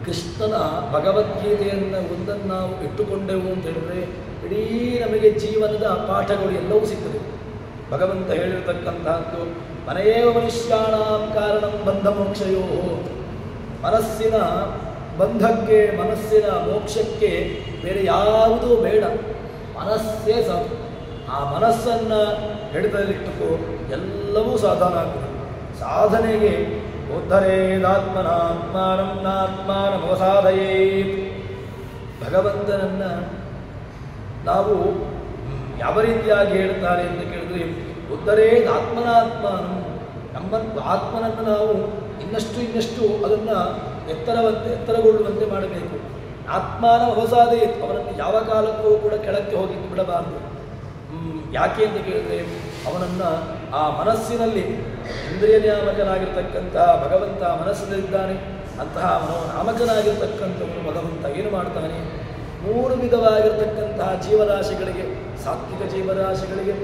ಕೃಷ್ಣನ ಭಗವದ್ಗೀತೆಯನ್ನು ಒಂದನ್ನು ನಾವು ಇಟ್ಟುಕೊಂಡೆವು ಅಂತ ಹೇಳಿದ್ರೆ ಇಡೀ ನಮಗೆ ಜೀವನದ ಪಾಠಗಳು ಎಲ್ಲವೂ ಸಿಗ್ತದೆ. ಭಗವಂತ ಹೇಳಿರತಕ್ಕಂತಹದ್ದು ಮನೆಯೇವ ಮನುಷ್ಯಾಣಾಂ ಕಾರಣಂ ಬಂಧ ಮೋಕ್ಷಯೋ. ಮನಸ್ಸಿನ ಬಂಧಕ್ಕೆ, ಮನಸ್ಸಿನ ಮೋಕ್ಷಕ್ಕೆ ಬೇರೆ ಯಾವುದೂ ಬೇಡ, ಮನಸ್ಸೇ ಸಾಕು. ಆ ಮನಸ್ಸನ್ನು ಹಿಡಿದಲ್ಲಿಟ್ಟುಕೋ, ಎಲ್ಲವೂ ಸಾಧನ ಆಗ್ತದೆ. ಸಾಧನೆಗೆ ಉದ್ಧರೇದಾತ್ಮನಾತ್ಮಾನಂ ನಾತ್ಮಾನಮವಸಾಧಯೇತ್. ಭಗವಂತನನ್ನು ನಾವು ಯಾವ ರೀತಿಯಾಗಿ ಹೇಳ್ತಾರೆ ಅಂತ ಕೇಳಿದ್ರೆ ಉದ್ಧರೇದ್ ಆತ್ಮನಾತ್ಮಾನಂ, ನಮ್ಮ ಆತ್ಮನನ್ನು ನಾವು ಇನ್ನಷ್ಟು ಅದನ್ನು ಎತ್ತರಗೊಳ್ಳುವಂತೆ ಮಾಡಬೇಕು. ಆತ್ಮಾನ ಅವಸಾಧಯೇತ್, ಅವನನ್ನು ಯಾವ ಕಾಲಕ್ಕೂ ಕೂಡ ಕೆಳಕ್ಕೆ ಹೋಗಿ ಬಿಡಬಾರದು. ಯಾಕೆ ಅಂತ ಕೇಳಿದ್ರೆ ಅವನನ್ನು ಆ ಮನಸ್ಸಿನಲ್ಲಿ ಇಂದ್ರಿಯ ನಿಯಾಮಕನಾಗಿರ್ತಕ್ಕಂತಹ ಭಗವಂತ ಮನಸ್ಸಿನಲ್ಲಿದ್ದಾನೆ. ಅಂತಹ ಮನೋನಾಮಕನಾಗಿರ್ತಕ್ಕಂಥವನು ಭಗವಂತ ಏನು ಮಾಡ್ತಾನೆ, 3 ವಿಧವಾಗಿರ್ತಕ್ಕಂತಹ ಜೀವರಾಶಿಗಳಿಗೆ, ಸಾತ್ವಿಕ ಜೀವರಾಶಿಗಳಿಗೆ,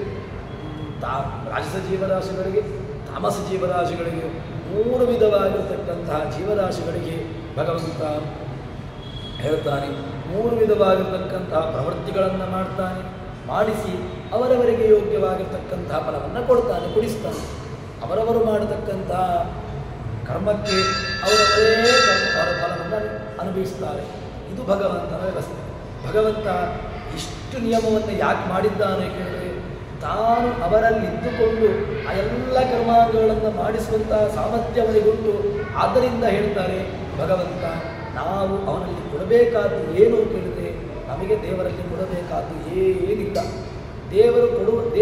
ರಾಜಸ ಜೀವರಾಶಿಗಳಿಗೆ, ತಾಮಸ ಜೀವರಾಶಿಗಳಿಗೆ, 3 ವಿಧವಾಗಿರ್ತಕ್ಕಂತಹ ಜೀವರಾಶಿಗಳಿಗೆ ಭಗವಂತ ಹೇಳ್ತಾನೆ. 3 ವಿಧವಾಗಿರ್ತಕ್ಕಂತಹ ಪ್ರವೃತ್ತಿಗಳನ್ನು ಮಾಡ್ತಾನೆ, ಮಾಡಿಸಿ ಅವರವರಿಗೆ ಯೋಗ್ಯವಾಗಿರ್ತಕ್ಕಂತಹ ಫಲವನ್ನು ಕೊಡ್ತಾನೆ, ಕೊಡಿಸ್ತಾನೆ. ಅವರವರು ಮಾಡತಕ್ಕಂತಹ ಕರ್ಮಕ್ಕೆ ಅವರವರೇ ಅವರ ಫಲವನ್ನು ಅನುಭವಿಸ್ತಾರೆ. ಇದು ಭಗವಂತನ ವ್ಯವಸ್ಥೆ. ಭಗವಂತ ಇಷ್ಟು ನಿಯಮವನ್ನು ಯಾಕೆ ಮಾಡಿದ್ದಾನೆ ಕೇಳಿದರೆ, ತಾನು ಅವರಲ್ಲಿ ಇದ್ದುಕೊಂಡು ಆ ಎಲ್ಲ ಕರ್ಮಾಂಗಗಳನ್ನು ಮಾಡಿಸುವಂತಹ ಸಾಮರ್ಥ್ಯ ಅವನಿಗುಂಟು. ಆದ್ದರಿಂದ ಹೇಳ್ತಾರೆ ಭಗವಂತ, ನಾವು ಅವನಲ್ಲಿ ಕೊಡಬೇಕಾದ್ದು ಏನು ಕೇಳಿದರೆ, ನಮಗೆ ದೇವರಲ್ಲಿ ಕೊಡಬೇಕಾದ್ದು ಏನಿಲ್ಲ. ದೇವರು ಕೊಡುವಂತ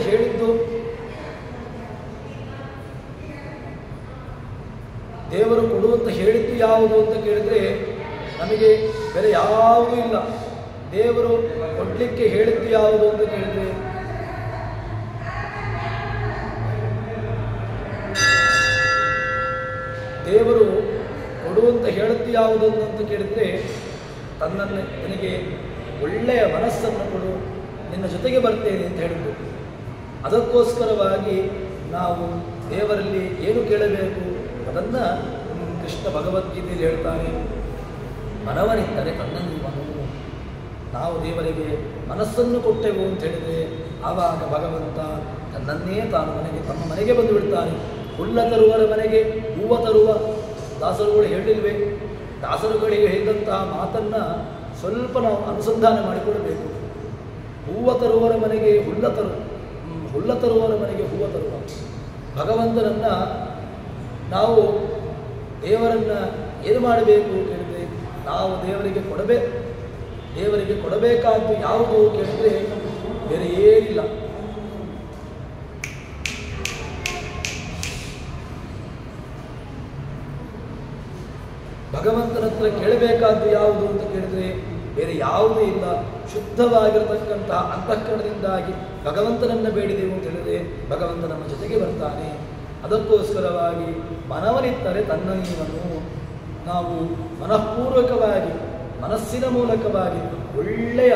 ಹೇಳಿದ್ದು, ದೇವರು ಕೊಡುವಂತ ಹೇಳಿದ್ದು ಯಾವುದು ಅಂತ ಕೇಳಿದರೆ ನಮಗೆ ಬೇರೆ ಯಾವುದೂ ಇಲ್ಲ. ದೇವರು ಕೊಡಲಿಕ್ಕೆ ಹೇಳಿದ್ದು ಯಾವುದು ಅಂತ ಕೇಳಿದರೆ, ದೇವರು ಕೊಡುವಂತ ಹೇಳಿದ್ದು ಯಾವುದು ಅಂತ ಕೇಳಿದರೆ, ತನ್ನನ್ನು ನಿನಗೆ ಒಳ್ಳೆಯ ಮನಸ್ಸನ್ನು ಕೊಡು, ನಿನ್ನ ಜೊತೆಗೆ ಬರ್ತೇನೆ ಅಂತ ಹೇಳಿದ್ದು. ಅದಕ್ಕೋಸ್ಕರವಾಗಿ ನಾವು ದೇವರಲ್ಲಿ ಏನು ಕೇಳಬೇಕು ಅದನ್ನು ಕೃಷ್ಣ ಭಗವದ್ಗೀತೆಯಲ್ಲಿ ಹೇಳ್ತಾನೆ. ಮನವನಿದ್ದರೆ ತನ್ನನ್ನು ನಾವು ದೇವರಿಗೆ ಮನಸ್ಸನ್ನು ಕೊಟ್ಟೆವು ಅಂತ ಹೇಳಿದರೆ, ಆವಾಗ ಭಗವಂತ ತನ್ನನ್ನೇ ತಾನು ತಮ್ಮ ಮನೆಗೆ ಬಂದು ಬಿಡ್ತಾನೆ. ಹುಲ್ಲ ತರುವರ ಮನೆಗೆ ಹೂವ ತರುವ ದಾಸರುಗಳು ಹೇಳಿಲ್ವೇ? ದಾಸರುಗಳಿಗೆ ಹೇಳಿದಂತಹ ಮಾತನ್ನು ಸ್ವಲ್ಪ ನಾವು ಅನುಸಂಧಾನ ಮಾಡಿಕೊಡಬೇಕು. ಹೂವ ತರುವರ ಮನೆಗೆ ಹುಲ್ಲ ತರುವರ ಮನೆಗೆ ಹೂವ ತರುವ ಭಗವಂತನನ್ನು ನಾವು ದೇವರನ್ನು ಏನು ಮಾಡಬೇಕು ಕೇಳಿದರೆ, ನಾವು ದೇವರಿಗೆ ಕೊಡಬೇಕಾದ್ದು ಯಾವುದು ಕೇಳಿದರೆ ಬೇರೆ ಏನಿಲ್ಲ. ಭಗವಂತನ ಹತ್ರ ಕೇಳಬೇಕಾದ್ದು ಯಾವುದು ಅಂತ ಕೇಳಿದರೆ ಬೇರೆ ಯಾವುದೂ ಇಲ್ಲ. ಶುದ್ಧವಾಗಿರತಕ್ಕಂತಹ ಅಂತಃಕರಣದಿಂದಾಗಿ ಭಗವಂತನನ್ನು ಬೇಡಿದೆವು ಅಂತ ಹೇಳಿದರೆ ಭಗವಂತ ನಮ್ಮ ಜೊತೆಗೆ ಬರ್ತಾನೆ. ಅದಕ್ಕೋಸ್ಕರವಾಗಿ ಮನವನಿತ್ತರೆ ತನ್ನ ನೀವನು, ನಾವು ಮನಃಪೂರ್ವಕವಾಗಿ ಮನಸ್ಸಿನ ಮೂಲಕವಾಗಿ ಒಳ್ಳೆಯ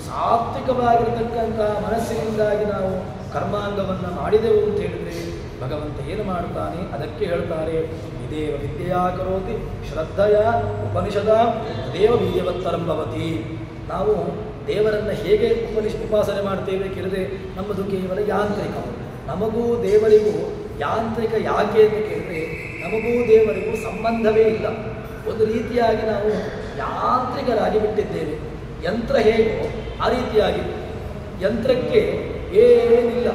ಸಾತ್ವಿಕವಾಗಿರತಕ್ಕಂತಹ ಮನಸ್ಸಿನಿಂದಾಗಿ ನಾವು ಕರ್ಮಾಂಗವನ್ನು ಮಾಡಿದೆವು ಅಂತ ಹೇಳಿದರೆ ಭಗವಂತ ಏನು ಮಾಡ್ತಾನೆ, ಅದಕ್ಕೆ ಹೇಳ್ತಾರೆ, ಇದೇವ ವಿದ್ಯೆಯಾ ಕರೋತಿ ಶ್ರದ್ಧೆಯ ಉಪನಿಷದ ದೇವ ಬೀಜವತ್ತರಂ ಭವತಿ. ನಾವು ದೇವರನ್ನು ಹೇಗೆ ಉಪಾಸನೆ ಮಾಡ್ತೇವೆ ಕೇಳಿದರೆ, ನಮ್ಮದು ಕೇವಲ ಯಾಂತ್ರಿಕ. ನಮಗೂ ದೇವರಿಗೂ ಯಾಂತ್ರಿಕ ಯಾಕೆ ಅಂತ ಕೇಳಿದರೆ, ನಮಗೂ ದೇವರಿಗೂ ಸಂಬಂಧವೇ ಇಲ್ಲ. ಒಂದು ರೀತಿಯಾಗಿ ನಾವು ಯಾಂತ್ರಿಕರಾಗಿ ಬಿಟ್ಟಿದ್ದೇವೆ. ಯಂತ್ರ ಹೇಗೋ ಆ ರೀತಿಯಾಗಿ ಯಂತ್ರಕ್ಕೆ ಏನಿಲ್ಲ.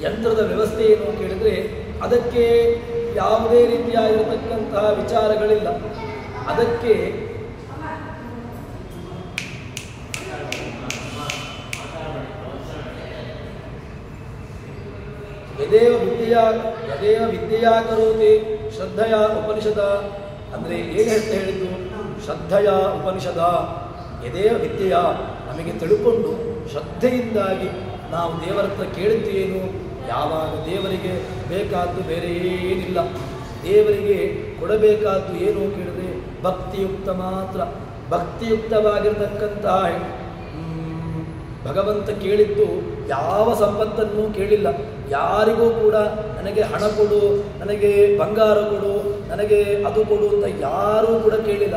ಯಂತ್ರದ ವ್ಯವಸ್ಥೆ ಏನು ಕೇಳಿದರೆ ಅದಕ್ಕೆ ಯಾವುದೇ ರೀತಿಯಾಗಿರತಕ್ಕಂತಹ ವಿಚಾರಗಳಿಲ್ಲ. ಅದಕ್ಕೆ ಯದೇವ ವಿದ್ಯೆಯಾ ಕರೋತಿ ಶ್ರದ್ಧೆಯ ಉಪನಿಷದ ಅಂದರೆ ಏನು ಹೇಳ್ತಾ ಹೇಳಿದ್ದು, ಶ್ರದ್ಧೆಯ ಉಪನಿಷದ ಯದೇವ ವಿದ್ಯೆಯ, ನಮಗೆ ತಿಳ್ಕೊಂಡು ಶ್ರದ್ಧೆಯಿಂದಾಗಿ ನಾವು ದೇವರ ಹತ್ರ ಕೇಳಿದ್ದೇನು, ಯಾವಾಗ ದೇವರಿಗೆ ಬೇಕಾದ್ದು ಬೇರೆ ಏನಿಲ್ಲ. ದೇವರಿಗೆ ಕೊಡಬೇಕಾದ್ದು ಏನು ಕೇಳಿದ್ರೆ ಭಕ್ತಿಯುಕ್ತ ಮಾತ್ರ. ಭಕ್ತಿಯುಕ್ತವಾಗಿರತಕ್ಕಂತಹ ಭಗವಂತ ಕೇಳಿದ್ದು ಯಾವ ಸಂಪತ್ತನ್ನು ಕೇಳಿಲ್ಲ. ಯಾರಿಗೂ ಕೂಡ ನನಗೆ ಹಣ ಕೊಡು, ನನಗೆ ಬಂಗಾರ ಕೊಡು, ನನಗೆ ಅದು ಕೊಡು ಅಂತ ಯಾರೂ ಕೂಡ ಕೇಳಿಲ್ಲ.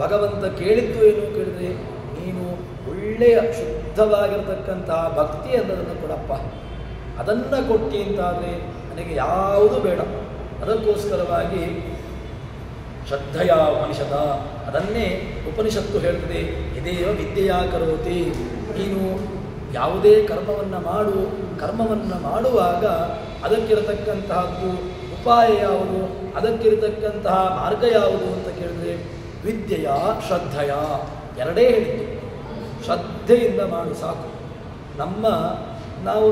ಭಗವಂತ ಕೇಳಿದ್ದು ಏನು ಕೇಳಿದರೆ, ನೀನು ಒಳ್ಳೆಯ ಶುದ್ಧವಾಗಿರತಕ್ಕಂತಹ ಭಕ್ತಿ ಅನ್ನೋದನ್ನು ಕೊಡಪ್ಪ, ಅದನ್ನು ಕೊಟ್ಟಿ ಅಂತಾದರೆ ನನಗೆ ಯಾವುದು ಬೇಡ. ಅದಕ್ಕೋಸ್ಕರವಾಗಿ ಶ್ರದ್ಧೆಯ ಉಪನಿಷದ, ಅದನ್ನೇ ಉಪನಿಷತ್ತು ಹೇಳ್ತದೆ, ಇದೇವ ವಿದ್ಯೆಯಾ ಕರೋತಿ. ನೀನು ಯಾವುದೇ ಕರ್ಮವನ್ನು ಮಾಡುವಾಗ ಅದಕ್ಕಿರತಕ್ಕಂತಹದ್ದು ಉಪಾಯ ಯಾವುದು, ಅದಕ್ಕಿರತಕ್ಕಂತಹ ಮಾರ್ಗ ಯಾವುದು ಅಂತ ಕೇಳಿದ್ರೆ ವಿದ್ಯೆಯ ಶ್ರದ್ಧೆಯ ಎರಡೇ ಹೇಳಿದ್ದು. ಶ್ರದ್ಧೆಯಿಂದ ಮಾಡು ಸಾಕು.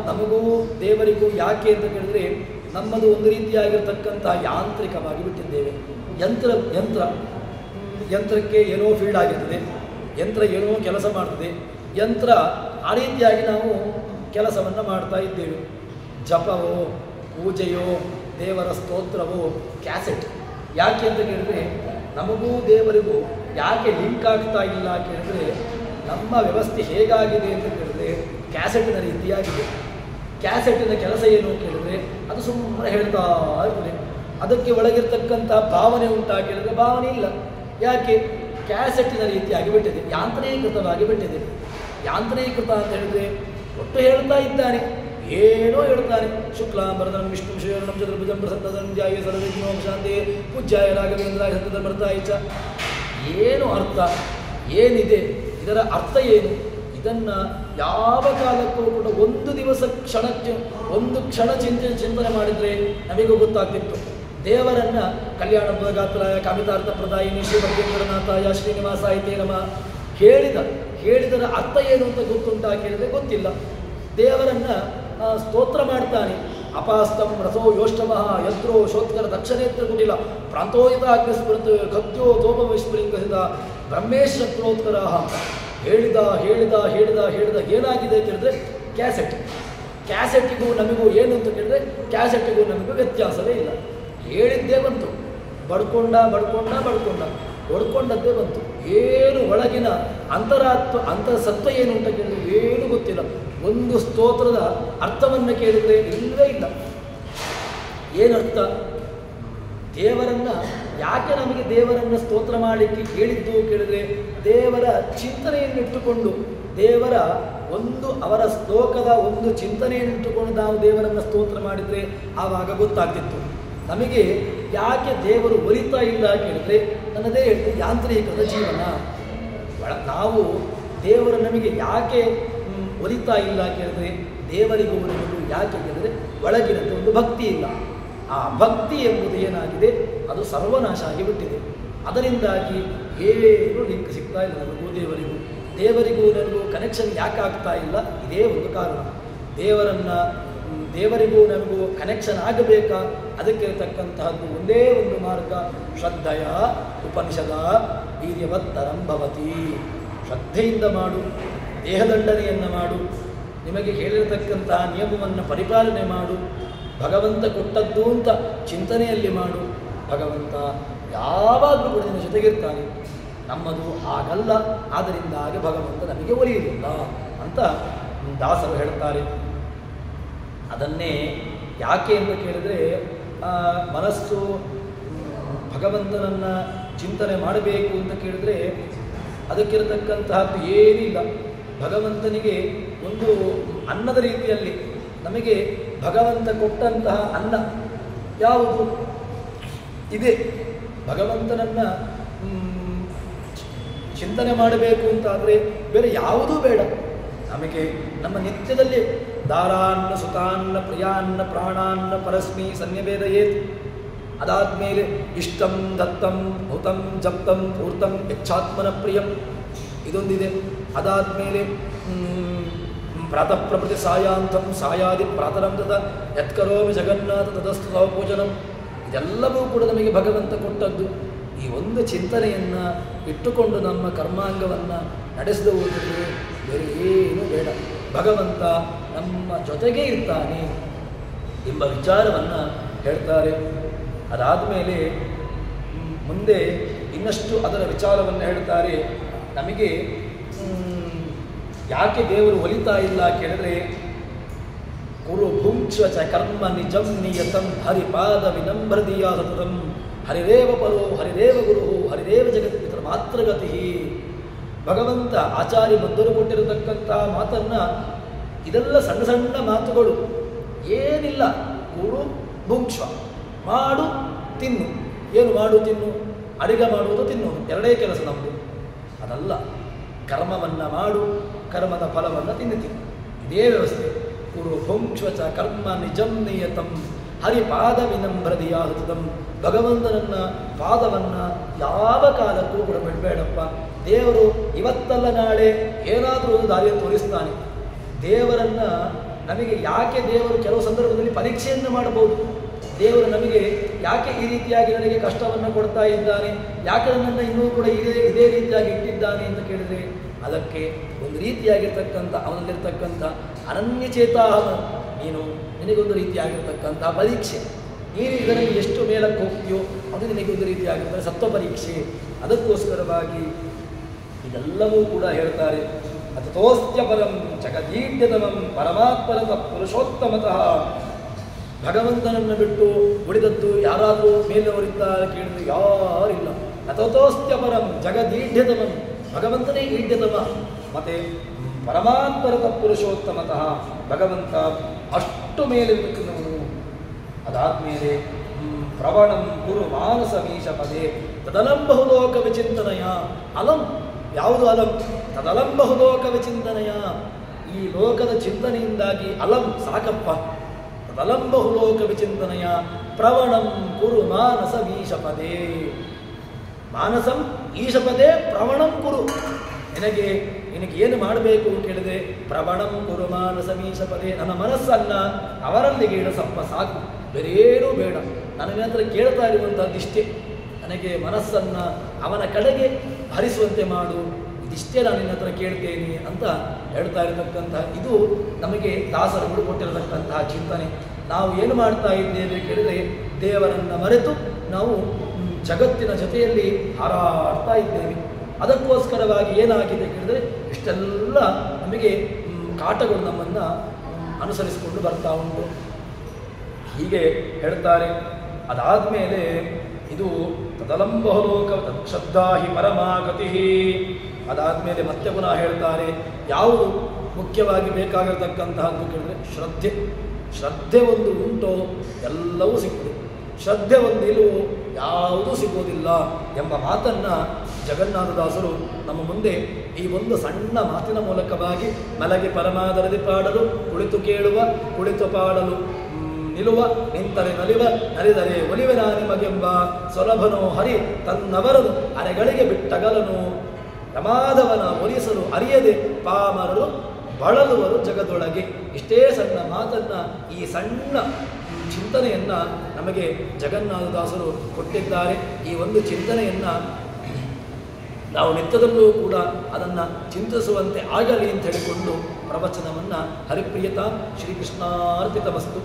ನಮಗೂ ದೇವರಿಗೂ ಯಾಕೆ ಅಂತ ಕೇಳಿದ್ರೆ, ನಮ್ಮದು ಒಂದು ರೀತಿಯಾಗಿರ್ತಕ್ಕಂತಹ ಯಾಂತ್ರಿಕವಾಗಿ ಬಿಟ್ಟಿದ್ದೇವೆ. ಯಂತ್ರಕ್ಕೆ ಏನೋ ಫೀಲ್ಡ್ ಆಗಿರ್ತದೆ, ಯಂತ್ರ ಏನೋ ಕೆಲಸ ಮಾಡ್ತದೆ. ಯಂತ್ರ ಆ ರೀತಿಯಾಗಿ ನಾವು ಕೆಲಸವನ್ನು ಮಾಡ್ತಾ ಇದ್ದೇವೆ. ಜಪವೋ ಪೂಜೆಯೋ ದೇವರ ಸ್ತೋತ್ರವೋ ಕ್ಯಾಸೆಟ್. ಯಾಕೆ ಅಂತ ಕೇಳಿದ್ರೆ ನಮಗೂ ದೇವರಿಗೂ ಯಾಕೆ ಲಿಂಕ್ ಆಗ್ತಾ ಇಲ್ಲ ಕೇಳಿದ್ರೆ ನಮ್ಮ ವ್ಯವಸ್ಥೆ ಹೇಗಾಗಿದೆ ಅಂತ ಕೇಳಿದ್ರೆ ಕ್ಯಾಸೆಟಿನ ರೀತಿಯಾಗಿದೆ. ಕ್ಯಾಸೆಟಿನ ಕೆಲಸ ಏನು ಕೇಳಿದ್ರೆ ಅದು ಸುಮ್ಮನೆ ಹೇಳ್ತಾ ಇರ್ತದೆ. ಅದಕ್ಕೆ ಒಳಗಿರ್ತಕ್ಕಂಥ ಭಾವನೆ ಉಂಟಾ ಕೇಳಿದ್ರೆ ಭಾವನೆ ಇಲ್ಲ. ಯಾಕೆ? ಕ್ಯಾಸೆಟ್ಟಿನ ರೀತಿಯಾಗಿ ಬಿಟ್ಟಿದೆ, ಯಾಂತ್ರೀಕೃತವಾಗಿ ಬಿಟ್ಟಿದೆ. ಯಾಂತ್ರೀಕೃತ ಅಂತ ಹೇಳಿದ್ರೆ ಒಟ್ಟು ಹೇಳ್ತಾ ಇದ್ದಾನೆ, ಏನೋ ಹೇಳ್ತಾನೆ. ಶುಕ್ಲಾಂಬರದಂ ವಿಷ್ಣು ಶಿವರ್ಣಂ ಚತುರ್ಭುಜಂ ಪ್ರಸನ್ನದಂ ಧ್ಯಾಯೇ ಸರ್ವವಿಘ್ನೋಂ ಶಾಂತೇ ಪೂಜ್ಯಾಯ ರಾಘವೇಂದ್ರಾಯ ಸತ್ಯಧರ್ಮರ್ಥಾಯ ಚ. ಏನು ಅರ್ಥ, ಏನಿದೆ, ಇದರ ಅರ್ಥ ಏನು? ಇದನ್ನು ಯಾವ ಕಾಲಕ್ಕೂ ಕೂಡ ಒಂದು ದಿವಸ ಒಂದು ಕ್ಷಣ ಚಿಂತನೆ ಮಾಡಿದರೆ ನಮಗೂ ಗೊತ್ತಾಗ್ತಿತ್ತು. ದೇವರನ್ನು ಕಲ್ಯಾಣ ಗಾತ್ರಾಯ ಕಾಮಿತಾರ್ಥ ಪ್ರದಾಯಿನಿ ಶ್ರೀಮದ್ವೇಂಕಟನಾಥಾಯ ಶ್ರೀನಿವಾಸಾಯ ತೇ ನಮಃ ಹೇಳಿದರ ಅರ್ಥ ಏನು ಅಂತ ಗೊತ್ತುಂಟಾ ಕೇಳಿದರೆ ಗೊತ್ತಿಲ್ಲ. ದೇವರನ್ನು ಸ್ತೋತ್ರ ಮಾಡ್ತಾನೆ. ಅಪಾಸ್ತಂ ರಸೋ ಯೋಷ್ಟಮಃ ಯತ್ರೋ ಶೋತ್ಕರ ದಕ್ಷನೇತ್ರ ಕುಟಿಲ ಪ್ರಾಂತೋಯಿತ ಅಗ್ನಿಸ್ಮೃತ್ ಕದ್ಯೋ ತೋಪ ವಿಸ್ಫುಲಿಂಗಸಿದ ಬ್ರಹ್ಮೇಶ್ವರೋತ್ಕರ ಅಂತ ಹೇಳಿದ ಏನಾಗಿದೆ ಕೇಳಿದ್ರೆ ಕ್ಯಾಸೆಟ್ಟಿಗೂ ನಮಗೂ ಏನು ಅಂತ ಕೇಳಿದ್ರೆ ಕ್ಯಾಸೆಟ್ಟಿಗೂ ನಮಗೂ ವ್ಯತ್ಯಾಸವೇ ಇಲ್ಲ. ಹೇಳಿದ್ದೇ ಬಂತು, ಹೊಡ್ಕೊಂಡದ್ದೇ ಬಂತು. ಏನು ಒಳಗಿನ ಅಂತರಸತ್ವ ಏನು ಅಂತ ಕೇಳಿದ್ರೆ ಏನು ಗೊತ್ತಿಲ್ಲ. ಒಂದು ಸ್ತೋತ್ರದ ಅರ್ಥವನ್ನು ಕೇಳಿದರೆ ಇಲ್ಲವೇ ಇಲ್ಲ. ಏನರ್ಥ? ದೇವರನ್ನು ಯಾಕೆ ನಮಗೆ ದೇವರನ್ನು ಸ್ತೋತ್ರ ಮಾಡಲಿಕ್ಕೆ ಹೇಳಿದ್ದು ಕೇಳಿದರೆ ದೇವರ ಚಿಂತನೆಯನ್ನಿಟ್ಟುಕೊಂಡು ದೇವರ ಅವರ ಶ್ಲೋಕದ ಒಂದು ಚಿಂತನೆಯನ್ನಿಟ್ಟುಕೊಂಡು ನಾವು ದೇವರನ್ನು ಸ್ತೋತ್ರ ಮಾಡಿದರೆ ಆವಾಗ ಗೊತ್ತಾಗ್ತಿತ್ತು. ನಮಗೆ ಯಾಕೆ ದೇವರು ಒಲಿತಾ ಇಲ್ಲ ಕೇಳಿದರೆ ನನ್ನದೇ ಹೇಳ್ತೀವಿ, ಯಾಂತ್ರೀಕೃತ ಜೀವನ. ನಾವು ದೇವರು ನಮಗೆ ಯಾಕೆ ಒಲಿತಾ ಇಲ್ಲ ಕೇಳಿದ್ರೆ ದೇವರಿಗೂ ನಮಗೂ ಯಾಕೆ ಕೇಳಿದರೆ ಒಳಗಿನದ್ದು ಒಂದು ಭಕ್ತಿ ಇಲ್ಲ. ಆ ಭಕ್ತಿ ಎಂಬುದು ಏನಾಗಿದೆ, ಅದು ಸರ್ವನಾಶ ಆಗಿಬಿಟ್ಟಿದೆ. ಅದರಿಂದಾಗಿ ಏನು ಲಿಂಕ್ ಸಿಗ್ತಾ ಇಲ್ಲ ನಮಗೂ ದೇವರಿಗೂ ನನಗೂ ಕನೆಕ್ಷನ್ ಯಾಕೆ ಆಗ್ತಾ ಇಲ್ಲ? ಇದೇ ಒಂದು ಕಾರಣ. ದೇವರಿಗೂ ನಮಗೂ ಕನೆಕ್ಷನ್ ಆಗಬೇಕಾ? ಅದಕ್ಕೆ ಇರತಕ್ಕಂತಹದ್ದು ಒಂದೇ ಒಂದು ಮಾರ್ಗ, ಶ್ರದ್ಧೆಯ ಉಪನಿಷದ ವೀರ್ಯವತ್ತರಂ ಭವತಿ. ಶ್ರದ್ಧೆಯಿಂದ ಮಾಡು, ದೇಹದಂಡನೆಯನ್ನು ಮಾಡು, ನಿಮಗೆ ಹೇಳಿರತಕ್ಕಂತಹ ನಿಯಮವನ್ನು ಪರಿಪಾಲನೆ ಮಾಡು, ಭಗವಂತ ಕೊಟ್ಟದ್ದು ಅಂತ ಚಿಂತನೆಯಲ್ಲಿ ಮಾಡು. ಭಗವಂತ ಯಾವಾಗಲೂ ಕೂಡ ನಿನ್ನ ಜೊತೆಗಿರ್ತಾನೆ. ನಮ್ಮದು ಹಾಗಲ್ಲ, ಆದ್ದರಿಂದಾಗಿ ಭಗವಂತ ನಮಗೆ ಒಲಿಯುವುದಿಲ್ಲ ಅಂತ ದಾಸರು ಹೇಳ್ತಾರೆ. ಅದನ್ನೇ ಯಾಕೆ ಅಂತ ಕೇಳಿದರೆ ಮನಸ್ಸು ಭಗವಂತನನ್ನು ಚಿಂತನೆ ಮಾಡಬೇಕು ಅಂತ ಕೇಳಿದರೆ ಅದಕ್ಕಿರತಕ್ಕಂತಹದ್ದು ಏನಿಲ್ಲ. ಭಗವಂತನಿಗೆ ಒಂದು ಅನ್ನದ ರೀತಿಯಲ್ಲಿ ನಮಗೆ ಭಗವಂತ ಕೊಟ್ಟಂತಹ ಅನ್ನ ಯಾವುದು ಇದೆ. ಭಗವಂತನನ್ನು ಚಿಂತನೆ ಮಾಡಬೇಕು ಅಂತಾದರೆ ಬೇರೆ ಯಾವುದೂ ಬೇಡ. ನಮಗೆ ನಮ್ಮ ನಿತ್ಯದಲ್ಲಿ ದಾರಾನ್ನ ಸುತಾನ್ನ ಪ್ರಿಯಾನ್ನ ಪ್ರಾಣಾನ್ನ ಪರಸ್ಮಿ ಸನ್ನಿವೇದಯೇತ್. ಅದಾದಮೇಲೆ ಇಷ್ಟಂ ದತ್ತಂ ಭೂತಂ ಜಪ್ತಂ ಪೂರ್ತಂ ಯಚ್ಛಾತ್ಮನ ಪ್ರಿಯಂ ಇದೊಂದಿದೆ. ಅದಾದಮೇಲೆ ಪ್ರಾತಃ ಪ್ರಭೃತಿ ಸಾಯಾಂತಂ ಸಾಯಾದಿ ಪ್ರಾತರಂ ತದ ಯತ್ಕರೋಮಿ ಜಗನ್ನಾಥ ತದಸ್ತು ಪೂಜನಂ. ಇದೆಲ್ಲವೂ ಕೂಡ ನಮಗೆ ಭಗವಂತ ಕೊಟ್ಟದ್ದು. ಈ ಒಂದು ಚಿಂತನೆಯನ್ನು ಇಟ್ಟುಕೊಂಡು ನಮ್ಮ ಕರ್ಮಾಂಗವನ್ನು ನಡೆಸಿದ ಹೋದರೆ ಬೇರೆ ಏನೂ ಬೇಡ. ಭಗವಂತ ನಮ್ಮ ಜೊತೆಗೇ ಇರ್ತಾನೆ ಎಂಬ ವಿಚಾರವನ್ನು ಹೇಳ್ತಾರೆ. ಅದಾದ ಮೇಲೆ ಮುಂದೆ ಇನ್ನಷ್ಟು ಅದರ ವಿಚಾರವನ್ನು ಹೇಳ್ತಾರೆ. ನಮಗೆ ಯಾಕೆ ದೇವರು ಒಲಿತಾ ಇಲ್ಲ ಕೇಳಿದ್ರೆ, ಕುರು ಭುಂಕ್ಷ ಚ ಕರ್ಮ ನಿಜಂ ನಿಯತಂ ಹರಿಪಾದ ವಿನಮ್ರದಿಯ ಸತತಂ ಹರಿರೇವ ಪರೋ ಹರಿರೇವ ಗುರು ಹರಿರೇವ ಜಗತ್ಪಿತರ ಮಾತ್ರಗತಿ. ಭಗವಂತ ಆಚಾರ್ಯ ಮಧ್ವರು ಕೊಟ್ಟಿರತಕ್ಕಂಥ ಮಾತನ್ನು, ಇದೆಲ್ಲ ಸಣ್ಣ ಸಣ್ಣ ಮಾತುಗಳು, ಏನಿಲ್ಲ. ಕುರು ಭುಂಕ್ಷ, ಮಾಡು ತಿನ್ನು. ಏನು ಮಾಡು ತಿನ್ನು? ಅಡಿಗೆ ಮಾಡುವುದು ತಿನ್ನುವುದು, ಎರಡೇ ಕೆಲಸ ನಮ್ಮದು. ಅದಲ್ಲ, ಕರ್ಮವನ್ನು ಮಾಡು, ಕರ್ಮದ ಫಲವನ್ನು ತಿನ್ನುತ್ತೀನಿ, ಇದೇ ವ್ಯವಸ್ಥೆ. ಕುರು ಭುಂಕ್ಷ ಚ ಕರ್ಮ ನಿಜಂ ನಿಯತಂ ಹರಿಪಾದ ವಿನಮ್ರದಿಯಾದಂ. ಭಗವಂತನನ್ನ ಪಾದವನ್ನು ಯಾವ ಕಾಲಕ್ಕೂ ಕೂಡ ಬಿಡಬೇಡಪ್ಪ. ದೇವರು ಇವತ್ತಲ್ಲ ನಾಳೆ ಏನಾದರೂ ಒಂದು ದಾರಿಯನ್ನು ತೋರಿಸ್ತಾನೆ. ದೇವರನ್ನು ನಮಗೆ ಯಾಕೆ ದೇವರು ಕೆಲವು ಸಂದರ್ಭದಲ್ಲಿ ಪರೀಕ್ಷೆಯನ್ನು ಮಾಡಬಹುದು. ದೇವರು ನಮಗೆ ಯಾಕೆ ಈ ರೀತಿಯಾಗಿ ನನಗೆ ಕಷ್ಟವನ್ನು ಕೊಡ್ತಾ ಇದ್ದಾನೆ, ಯಾಕೆ ನನ್ನನ್ನು ಇನ್ನೂ ಕೂಡ ಇದೇ ರೀತಿಯಾಗಿ ಇಟ್ಟಿದ್ದಾನೆ ಅಂತ ಕೇಳಿದರೆ ಅದಕ್ಕೆ ಒಂದು ರೀತಿಯಾಗಿರ್ತಕ್ಕಂಥ ಅವನಲ್ಲಿರ್ತಕ್ಕಂಥ ಅನನ್ಯಚೇತಾಹ ನೀನು, ನಿನಗೊಂದು ರೀತಿಯಾಗಿರ್ತಕ್ಕಂಥ ಪರೀಕ್ಷೆ. ನೀನು ಇದರಲ್ಲಿ ಎಷ್ಟು ಮೇಲಕ್ಕೆ ಹೋಗ್ತೀಯೋ ಅದು ನಿನಗೆ ಒಂದು ರೀತಿಯಾಗಿರ್ತದೆ ಸತ್ವ ಪರೀಕ್ಷೆ. ಅದಕ್ಕೋಸ್ಕರವಾಗಿ ಇದೆಲ್ಲವೂ ಕೂಡ ಹೇಳ್ತಾರೆ. ಅಥತೋಸ್ತ್ಯ ಪರಂ ಜಗದೀಡ್ಯತಮಂ ಪರಮಾತ್ಮನತ ಪುರುಷೋತ್ತಮತಃ. ಭಗವಂತನನ್ನು ಬಿಟ್ಟು ಉಳಿದದ್ದು ಯಾರಾದರೂ ಮೇಲವರಿದ್ದಾರೆ ಕೇಳಿದ್ರೆ ಯಾರಿಲ್ಲ. ಅಥತೋಸ್ತ್ಯ ಪರಂ ಜಗದೀಡ್ಯತಮಂ, ಭಗವಂತನೇ ಈಡ್ಯತಮ. ಮತ್ತೆ ಪರಮಾತ್ಮನತ ಪುರುಷೋತ್ತಮತಃ, ಭಗವಂತ ಅಷ್ಟು ಮೇಲೆ ನಿಲ್ಲುವನು. ಅದಾದ್ಮೇಲೆ ಪ್ರವಣಂ ಗುರು ಮಾನಸ ಮೀಶ ಪದೇ ತದಲಂ ಬಹುಲೋಕ ವಿಚಿಂತನಯ. ಅಲಂ ಯಾವುದು ಅಲಂ? ತದಲಂ ಬಹುಲೋಕ ವಿಚಿಂತನಯ. ಈ ಲೋಕದ ಚಿಂತನೆಯಿಂದಾಗಿ ಅಲಂ ಸಾಕಪ್ಪ. ತದಲಂ ಬಹುಲೋಕ ವಿಚಿಂತನಯ ಪ್ರವಣಂ ಕುರು ಮಾನಸ ಮೀಶಪದೇ. ಮಾನಸಂ ಈಶಪದೇ ಪ್ರವಣಂ ಕುರು. ನಿನಗೆ ಏನು ಮಾಡಬೇಕು ಅಂತ ಹೇಳಿದ್ರೆ ಪ್ರವಣಂ ಕುರು ಮಾನಸ ಮೀಶಪದೇ. ನನ್ನ ಮನಸ್ಸನ್ನು ಅವರಲ್ಲಿಗೆ ಇಡಸಪ್ಪ, ಸಾಕು, ಬೇರೇನೂ ಬೇಡ. ನನಗೆ ಹತ್ರ ಕೇಳ್ತಾ ಇರುವಂಥದ್ದಿಷ್ಟೇ, ನನಗೆ ಮನಸ್ಸನ್ನು ಅವನ ಕಡೆಗೆ ಹರಿಸುವಂತೆ ಮಾಡು, ಇದಿಷ್ಟೇ ನಾನು ನಿನ್ನ ಹತ್ರ ಕೇಳ್ತೇನೆ ಅಂತ ಹೇಳ್ತಾ ಇರತಕ್ಕಂಥ ಇದು ನಮಗೆ ದಾಸರುಗಳು ಕೊಟ್ಟಿರತಕ್ಕಂತಹ ಚಿಂತನೆ. ನಾವು ಏನು ಮಾಡ್ತಾ ಇದ್ದೇವೆ ಕೇಳಿದರೆ ದೇವರನ್ನು ಮರೆತು ನಾವು ಜಗತ್ತಿನ ಜೊತೆಯಲ್ಲಿ ಹಾರಾಡ್ತಾ ಇದ್ದೇವೆ. ಅದಕ್ಕೋಸ್ಕರವಾಗಿ ಏನಾಗಿದೆ ಕೇಳಿದರೆ ಇಷ್ಟೆಲ್ಲ ನಮಗೆ ಕಾಟಗಳು ನಮ್ಮನ್ನು ಅನುಸರಿಸಿಕೊಂಡು ಬರ್ತಾ ಉಂಟು. ಹೀಗೆ ಹೇಳ್ತಾರೆ. ಅದಾದಮೇಲೆ ಇದು ತದಲಂಬಹುಲೋಕ ತತ್ಶ್ರದ್ಧಾ ಹಿ ಪರಮಾಗತಿ. ಅದಾದಮೇಲೆ ಮತ್ತೆ ಪುನಃ ಹೇಳ್ತಾರೆ, ಯಾವುದು ಮುಖ್ಯವಾಗಿ ಬೇಕಾಗಿರತಕ್ಕಂತಹದ್ದು ಕೇಳಿದ್ರೆ ಶ್ರದ್ಧೆ. ಶ್ರದ್ಧೆ ಒಂದು ಉಂಟೋ ಎಲ್ಲವೂ ಸಿಗ್ತದೆ, ಶ್ರದ್ಧೆ ಒಂದು ನಿಲುವು ಯಾವುದೂ ಸಿಗೋದಿಲ್ಲ ಎಂಬ ಮಾತನ್ನು ಜಗನ್ನಾಥದಾಸರು ನಮ್ಮ ಮುಂದೆ ಈ ಒಂದು ಸಣ್ಣ ಮಾತಿನ ಮೂಲಕವಾಗಿ ಮಲಗಿ ಪರಮಾದರದಿ ಪಾಡಲು, ಕುಳಿತು ಕೇಳುವ, ಕುಳಿತು ಪಾಡಲು ನಿಲುವ, ನಿಂತರೆ ನಲಿವ, ನಲಿದರೆ ಒಲಿವೆನ ನಿಮಗೆಂಬ ಸೊಲಭನೋ ಹರಿ ತನ್ನವರನು ಅರೆಗಳಿಗೆ ಬಿಟ್ಟಗಲನು. ಪ್ರಮಾದವನ ಒಲಿಸಲು ಅರಿಯದೆ ಪಾಮರರು ಬಳಲುವರು ಜಗದೊಳಗೆ. ಇಷ್ಟೇ ಸಣ್ಣ ಮಾತನ್ನು, ಈ ಸಣ್ಣ ಚಿಂತನೆಯನ್ನು ನಮಗೆ ಜಗನ್ನಾಥದಾಸರು ಕೊಟ್ಟಿದ್ದಾರೆ. ಈ ಒಂದು ಚಿಂತನೆಯನ್ನು ನಾವು ನಿತ್ಯದಲ್ಲೂ ಕೂಡ ಅದನ್ನು ಚಿಂತಿಸುವಂತೆ ಆಗಲಿ ಅಂತ ಹೇಳಿಕೊಂಡು ಪ್ರವಚನವನ್ನು ಹರಿಪ್ರಿಯತಾ ಶ್ರೀಕೃಷ್ಣಾರ್ಪಿತಮಸ್ತು.